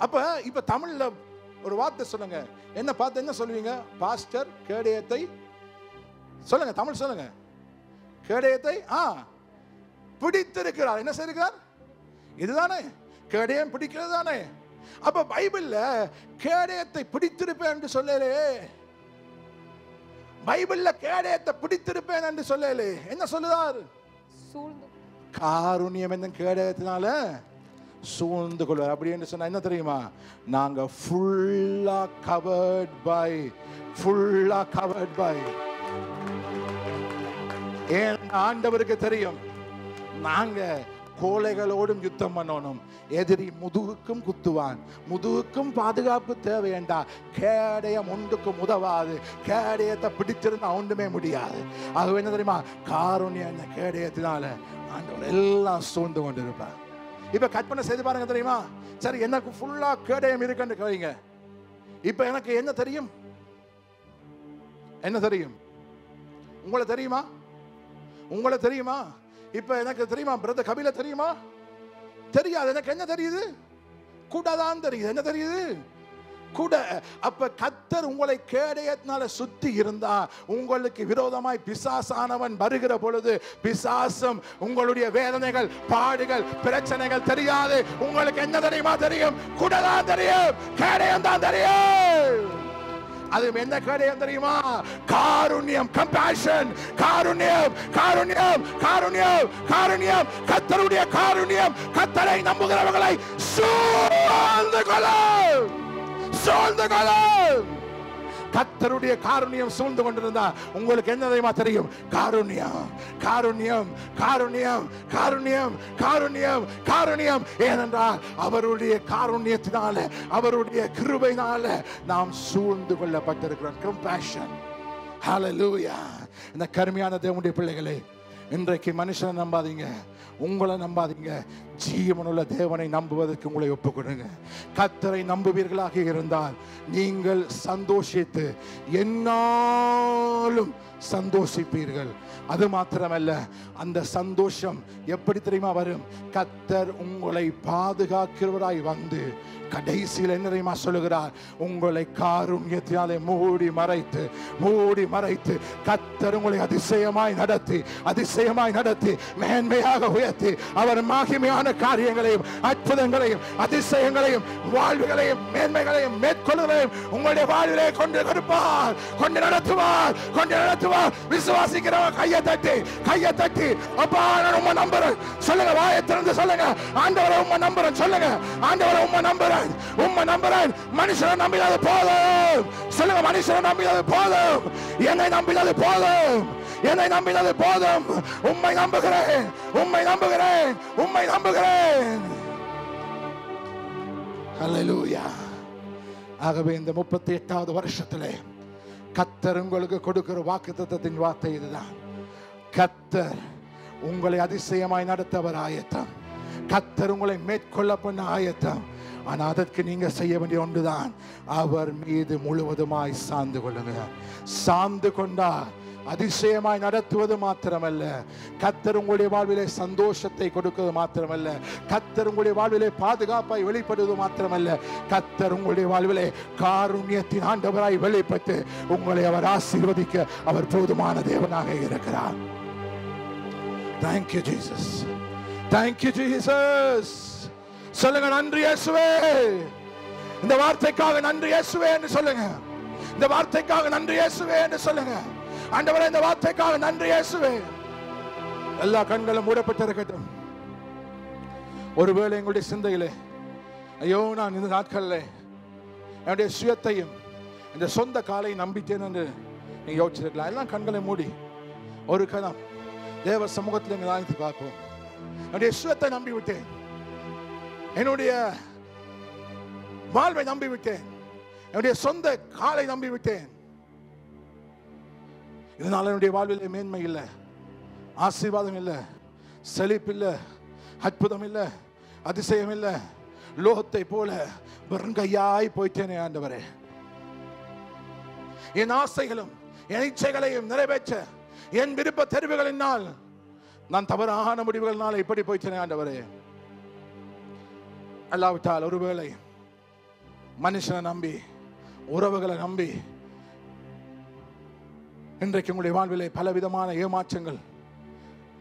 அப்ப இப்ப தமிழ்ல ஒரு வார்த்தை சொல்லுங்க. என்ன பார்த்து என்ன சொல்லுவீங்க? பாஸ்டர் கேடயத்தை சொல்லுங்க. தமிழ் சொல்லுங்க. கேடயத்தை பிடித்திருக்கிறார். என்ன செய்கிறார்? இதுதானே கேடயம், பிடிக்கிறது தானே. அப்ப பைபிள்ல கேடயத்தை பிடித்திருப்பேன் என்று சொல்லலே. பைபிள்ல கேடயத்தை பிடித்திருப்பேன் என்று சொல்லலே. என்ன சொல்லுதார்? காருண்யம் என்ன கேடயத்தினால சூழ்ந்து கொள்வார். அப்படி என்று சொன்னா என்ன தெரியுமா? நாங்க ஃபுல்லா கவர்ட் பை. ஏன் ஆண்டவருக்கு தெரியும் நாங்க கோழைகளோடும் யுத்தம் பண்ணணும். எதிரி முதுகுக்கும் குத்துவான், முதுகுக்கும் பாதுகாப்பு தேவையண்டா. கேடயம் ஒன்றுக்கும் உதவாது. கேடயத்தை பிடிச்சிருந்தா ஒன்றுமே முடியாது. ஆகவே என்ன தெரியுமா? காருண்யம் என்ன கேடயத்தினால ஆண்டவர் எல்லாம் சூழ்ந்து கொண்டு இருப்பார். இப்ப கற்பனை செய்து பாருங்க. தெரியுமா? சரி, எனக்கு ஃபுல்லா கேடயம் இருக்குன்னு கேளுங்க. இப்ப எனக்கு என்ன தெரியும்? உங்களை தெரியுமா? இப்ப எனக்கு தெரியுமா? பிரதர் கபில தெரியுமா? தெரியாது. எனக்கு என்ன தெரியுது? கூடதான் தெரியுது. என்ன தெரியுது? கூட. அப்ப கர்த்தர் உங்களை கேடயத்தினால சுத்தி இருந்தா, உங்களுக்கு விரோதமாய் பிசாசானவன் வருகிற பொழுது பிசாசம் உங்களுடைய வேதனைகள், பாடுகள், பிரச்சனைகள் தெரியாது. உங்களுக்கு என்ன தெரியுமா? தெரியும். கூடதான் தெரியும். கேடயம் தான் தெரியும். அது என்ன கேடயம் தெரியுமா? காருண்யம், கம்பேஷன். காருண்யம். கர்த்தருடைய காருண்யம் கர்த்தரை நம்புகிறவர்களை சூழ்ந்து கொள்ளும். கர்த்தருடைய காருண்யம் சூழ்ந்து கொண்டிருந்தா உங்களுக்கு என்ன தெரியுமா தெரியும்? காருண்யம். ஏனென்றால் அவருடைய காருண்யத்தினால, அவருடைய கிருபையினால நாம் சூழ்ந்து கொள்ளப்பட்டிருக்கிறோம். கம்பேஷன். ஹல்லேலூயா. இந்த கருமையான தேவனுடைய பிள்ளைகளே, இன்றைக்கு மனுஷனை நம்பாதீங்க, உங்களை நம்பாதீங்க. ஜீவனுள்ள தேவனை நம்புவதற்கு உங்களை ஒப்புக் கொடுங்க. கர்த்தரை நம்புவீர்களாக இருந்தால் நீங்கள் சந்தோஷித்து என்னாலும் சந்தோஷிப்பீர்கள். அது மாத்திரமல்ல, அந்த சந்தோஷம் எப்படி தெரியுமா வரும்? கர்த்தர் உங்களை பாதுகாக்கிறவராய் வந்து கடைசியில் என்ன தெரியுமா சொல்லுகிறார்? உங்களை காருண்யத்தினாலே மூடி மறைத்து கர்த்தர் உங்களை அதிசயமாய் நடத்தி மேன்மையாக உயர்த்தி அவர் மகிமையான காரியங்களையும், அற்புதங்களையும், அதிசயங்களையும், வாழ்வுகளையும், மேன்மைகளையும், மேற்கொள்ளுகளையும் உங்களுடைய வாழ்விலே கொண்டு நடத்துவார். விசுவாசிக்கிறவங்க கையை தட்டி அப்பா நான் உம்மை நம்புறேன் சொல்லுங்க. வாயை திறந்து சொல்லுங்க. ஆண்டவரை உம்மை நம்புறேன் சொல்லுங்க. ஆண்டவரை உம்மை நம்புறேன். மனுஷனை நம்பினது போதும் சொல்லுங்க. மனுஷனை நம்பினது போதும். என்னை நம்பினது போதும். உம்மை நம்புகிறேன். ஹல்லேலூயா. ஆகவே இந்த 38வது வருஷத்திலே கர்த்தர் உங்களுக்கு கொடுக்கிற வாக்குத்தத்தத்தின் வார்த்தை இதுதான். கர்த்தர் உங்களை அதிசயமாய் நடத்தவர் ஆயத்தம். கர்த்தர் உங்களை மேற்கொள்ள பண்ண ஆயத்தம். ஆனால் அதற்கு நீங்க செய்ய வேண்டிய ஒன்றுதான், அவர் மீது முழுவதுமாய் சார்ந்து கொள்ளுங்க. சார்ந்து கொண்டா அதிசயமாய் நடத்துவது மாத்திரமல்ல, கர்த்தர் உங்களுடைய வாழ்விலே சந்தோஷத்தை கொடுக்கிறது மாத்திரமல்ல, கர்த்தர் உங்களுடைய வாழ்விலே பாதுகாப்பாய் வெளிப்படுவது மாத்திரமல்ல, கர்த்தர் உங்களுடைய வாழ்விலே காருண்யத்தின் ஆண்டவராய் வெளிப்பட்டு உங்களை அவர் ஆசீர்வதிக்க அவர் போதுமான தேவனாக இருக்கிறார். Thank you Jesus. சொல்லுங்க, நன்றி இயேசுவே. இந்த வார்த்தைக்காக நன்றி இயேசுவே என்று சொல்லுங்க. இந்த வார்த்தைக்காக நன்றி இயேசுவே என்று சொல்லுங்க. ஆண்டவரே, இந்த வார்த்தைக்காக நன்றி இயேசுவே. எல்லா கண்களும் மூடப்பட்டிருக்கட்டும். ஒருவேளை எங்களுடைய சிந்தையிலே, ஐயோ நான் இந்த நாட்களில் என்னுடைய சுயத்தையும் இந்த சொந்த காலை நம்பிட்டேன் என்று நீங்க யோசிச்சிருக்கலாம். எல்லாம் கண்களை மூடி ஒரு கணம் தேவ சமூகத்தில் எங்கள் ஆயத்து பார்ப்போம். என்னுடைய சுயத்தை நம்பிவிட்டேன், என்னுடைய வாழ்வை நம்பிவிட்டேன், என்னுடைய சொந்த காலை நம்பிவிட்டேன். இதனால என்னுடைய வாழ்வில் மேன்மை இல்லை, ஆசீர்வாதம் இல்லை, செழிப்பு இல்லை, அற்புதம் இல்லை, அதிசயம் இல்லை. லோகத்தை போல வெறுங்கையாய் போயிட்டேனே ஆண்டவரே. என் ஆசைகளும் என் இச்சைகளையும் நிறைவேற்ற என் விருப்ப தெரிவுகளினால் நான் தவறான முடிவுகளினால் இப்படி போயிட்டேனே ஆண்டவரே. அல்லாவிட்டால் ஒருவேளை மனுஷனை நம்பி, உறவுகளை நம்பி இன்றைக்கு உங்களுடைய வாழ்விலே பலவிதமான ஏமாற்றங்கள்,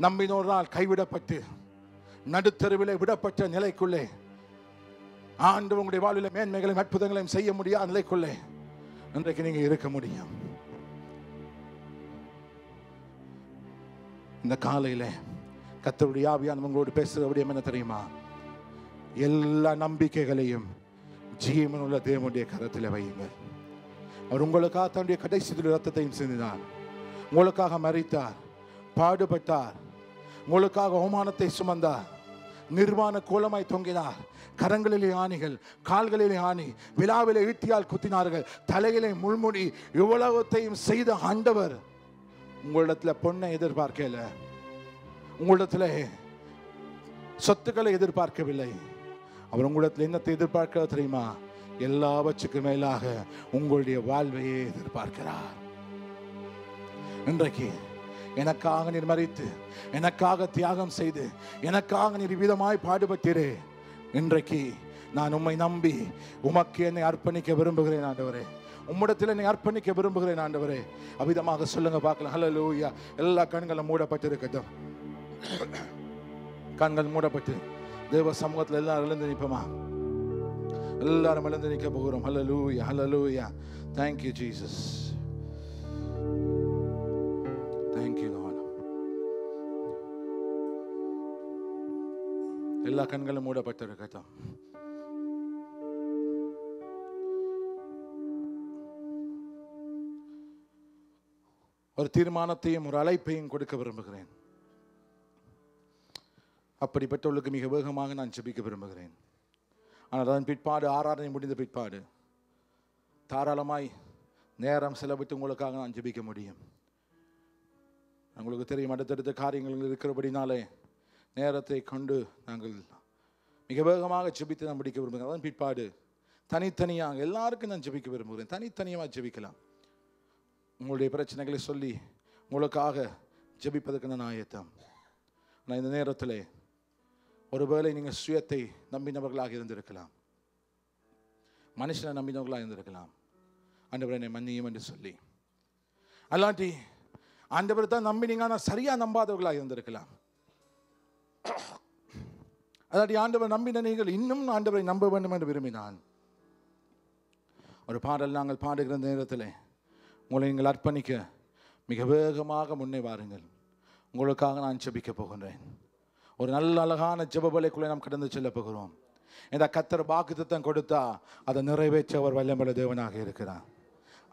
நம்பினோரால் கைவிடப்பட்டு நடுத்தருவிலே விடப்பட்ட நிலைக்குள்ளே, ஆண்டு உங்களுடைய வாழ்விலே மேன்மைகளையும் அற்புதங்களையும் செய்ய முடியாத நிலைக்குள்ளே இன்றைக்கு நீங்க இருக்க முடியும். இந்த காலையில கர்த்தருடைய ஆவியானவர் உங்களோடு பேசுகிற விடயம் என்ன தெரியுமா? எல்லா நம்பிக்கைகளையும் ஜீவனுள்ள தேவனுடைய கரத்தில் வையுங்கள். அவர் உங்களுக்காக தன்னுடைய கடைசி ரத்தத்தையும் சிந்தினார், உங்களுக்காக மரித்தார், பாடுபட்டார், உங்களுக்காக அவமானத்தை சுமந்தார், நிர்வாண கோலமாய் தொங்கினார். கரங்களிலே ஆணிகள், கால்களிலே ஆணி, விழாவிலே ஈட்டியால் குத்தினார்கள், தலையிலே முள்முடி, இவ்வளவுத்தையும் செய்த ஆண்டவர் உங்களிடத்துல பொண்ணை எதிர்பார்க்கல, உங்களிடத்துல சொத்துக்களை எதிர்பார்க்கவில்லை. அவர் உங்களிடத்துல என்னத்தை எதிர்பார்க்க தெரியுமா? எல்லாவற்றுக்கும் மேலாக உங்களுடைய வாழ்வையே எதிர்பார்க்கிறார். இன்றைக்கு எனக்காக நீர் மரித்து, எனக்காக தியாகம் செய்து, எனக்காக நீர் விதமாய் பாடுபட்டீரே, இன்றைக்கு நான் உம்மை நம்பி உமக்கு என்னை அர்ப்பணிக்க விரும்புகிறேன் ஆண்டவரே, உம்மிடத்தில் என்னை அர்ப்பணிக்க விரும்புகிறேன் ஆண்டவரே. அவிதமாக சொல்லுங்க பார்க்கலாம். ஹல்லேலூயா. எல்லா கண்களும் மூடப்பட்டு இருக்கட்டும், கண்கள் மூடப்பட்டு தேவ சமூகத்தில் எல்லாரும் எழுந்து நிற்போமா? எல்லாரும் எழுந்து நிற்க போகிறோம். ஹல்லேலூயா, ஹல்லேலூயா. Thank you Jesus. Thank you Lord. எல்லா கண்களும் மூடப்பட்டு இருக்கட்டும். ஒரு தீர்மானத்தையும் ஒரு அழைப்பையும் கொடுக்க விரும்புகிறேன். அப்படிப்பட்டவர்களுக்கு மிக வேகமாக நான் ஜெபிக்க விரும்புகிறேன். ஆனால் அதன் பிற்பாடு, ஆராதனை முடிந்த பிற்பாடு தாராளமாய் நேரம் செலவிட்டு உங்களுக்காக நான் ஜெபிக்க முடியும். உங்களுக்கு தெரியும், அடுத்தடுத்த காரியங்கள் இருக்கிறபடினாலே நேரத்தை கொண்டு நாங்கள் மிக வேகமாக ஜெபித்து நான் முடிக்க விரும்புகிறேன். அதன் பிற்பாடு தனித்தனியாக எல்லாருக்கும் நான் ஜெபிக்க விரும்புகிறேன். தனித்தனியாக ஜெபிக்கலாம். உங்களுடைய பிரச்சனைகளை சொல்லி உங்களுக்காக ஜெபிப்பதற்கு நான் ஆயத்தம். ஆனால் இந்த நேரத்தில் ஒருவேளை நீங்கள் சுயத்தை நம்பினவர்களாக இருந்திருக்கலாம், மனுஷனை நம்பினவர்களாக இருந்திருக்கலாம். ஆண்டவரை என்னை மன்னியும் என்று சொல்லி, அல்லாட்டி ஆண்டவரை தான் நம்பினீங்க ஆனால் சரியாக நம்பாதவர்களாக இருந்திருக்கலாம். அல்லாட்டி ஆண்டவர் நம்பின நீங்கள் இன்னும் ஆண்டவரை நம்ப வேண்டும் என்று விரும்பினான். ஒரு பாடல் நாங்கள் பாடுகிற நேரத்தில் உங்களை நீங்கள் அர்ப்பணிக்க மிக வேகமாக முன்னே வாருங்கள். உங்களுக்காக நான் ஜெபிக்க போகின்றேன். ஒரு நல்ல அழகான ஜெபபலிக்குள்ளே நாம் கடந்து செல்ல போகிறோம். இந்த கர்த்தர் வாக்குத்தத்தம் கொடுத்தா அதை நிறைவேற்ற அவர் வல்லமையுள்ள தேவனாக இருக்கிறார்.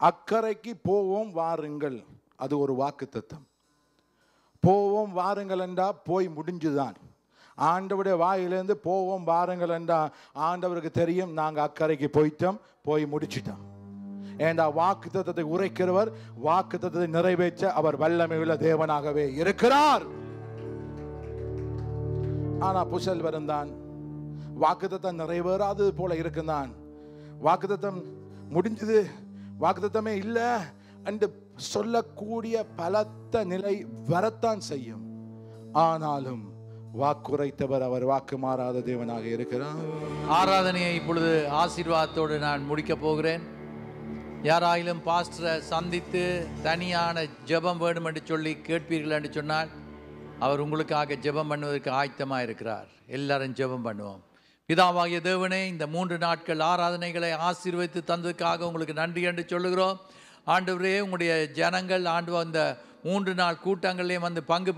அக்கறைக்கு போவோம் வாருங்கள், அது ஒரு வாக்குத்தத்தம். போவோம் வாருங்கள் என்றா போய் முடிஞ்சுதான். ஆண்டவருடைய வாயிலிருந்து போவோம் வாருங்கள் என்றா ஆண்டவருக்கு தெரியும் நாங்கள் அக்கறைக்கு போயிட்டோம், போய் முடிச்சிட்டோம். ஏண்டா வாக்குத்தத்தத்தை உரைக்கிறவர் வாக்குத்தத்தத்தை நிறைவேற்ற அவர் வல்லமையுள்ள தேவனாகவே இருக்கிறார். ஆனா புசல் வருந்தான், வாக்குத்தத்தம் நிறைவேறாதது போல இருக்குந்தான். வாக்குத்தத்தம் முடிஞ்சது, வாக்குத்தத்தமே இல்லை என்று சொல்லக்கூடிய பலத்த நிலை வரத்தான் செய்யும். ஆனாலும் வாக்குரைத்தவர் அவர் வாக்கு மாறாத தேவனாக இருக்கிறார். ஆராதனையை இப்பொழுது ஆசீர்வாதத்தோடு நான் முடிக்க போகிறேன். யாராயிலும் பாஸ்டரை சந்தித்து தனியான ஜெபம் வேணும் என்று சொல்லி கேட்பீர்கள் என்று சொன்னால் அவர் உங்களுக்காக ஜெபம் பண்ணுவதற்கு ஆயத்தமாக இருக்கிறார். எல்லாரும் ஜெபம் பண்ணுவோம். பிதாவாகிய தேவனே, இந்த 3 நாட்கள் ஆராதனைகளை ஆசீர்வதித்து தந்ததுக்காக உங்களுக்கு நன்றி என்று சொல்லுகிறோம். ஆண்டவரே, உங்களுடைய ஜனங்கள் ஆண்டு அந்த 3 நாள் கூட்டங்களையும் வந்து பங்கு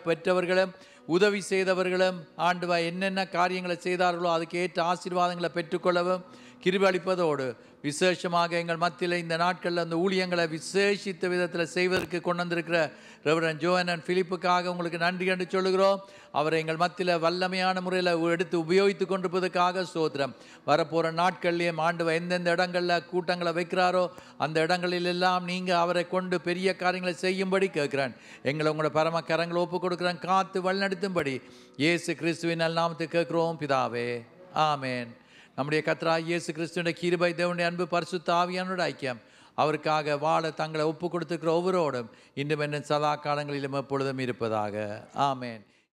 பெற்றவர்களும் உதவி செய்தவர்களும் ஆண்டவா என்னென்ன காரியங்களை செய்தார்களோ அதுக்கு ஏற்ற ஆசீர்வாதங்களை பெற்றுக்கொள்ளவும் கிருபை அளிப்பதோடு விசேஷமாக எங்கள் மத்தியில் இந்த நாட்களில் அந்த ஊழியங்களை விசேஷித்த விதத்தில் செய்வதற்கு கொண்டு வந்திருக்கிற ரெவரன் ஜோஹன் பிலிப்புக்காக உங்களுக்கு நன்றி என்று சொல்லுகிறோம். அவரை எங்கள் மத்தியில் வல்லமையான முறையில் எடுத்து உபயோகித்து கொண்டிருப்பதற்காக ஸ்தோத்திரம். வரப்போகிற நாட்கள்லேயும் ஆண்டவர் எந்தெந்த இடங்களில் கூட்டங்களை வைக்கிறாரோ அந்த இடங்களில் எல்லாம் நீங்கள் அவரை கொண்டு பெரிய காரியங்களை செய்யும்படி கேட்குறேன். எங்களை உங்களோட பரம கரங்களை ஒப்பு கொடுக்குறேன். காத்து வழிநடத்தும்படி இயேசு கிறிஸ்துவின் நாமத்தை கேட்கிறோம் பிதாவே, ஆமேன். நம்முடைய கர்த்தராகிய இயேசு கிறிஸ்துவின் கிருபை, தேவனுடைய அன்பு, பரிசுத்த ஆவியானவருடைய ஐக்கியம் அவருக்காக வாழ தங்களை ஒப்பு கொடுத்துக்கிற ஒவ்வொருவரோடும் இன்றும் என்ன சதா காலங்களிலும் எப்பொழுதும் இருப்பதாக. ஆமேன்.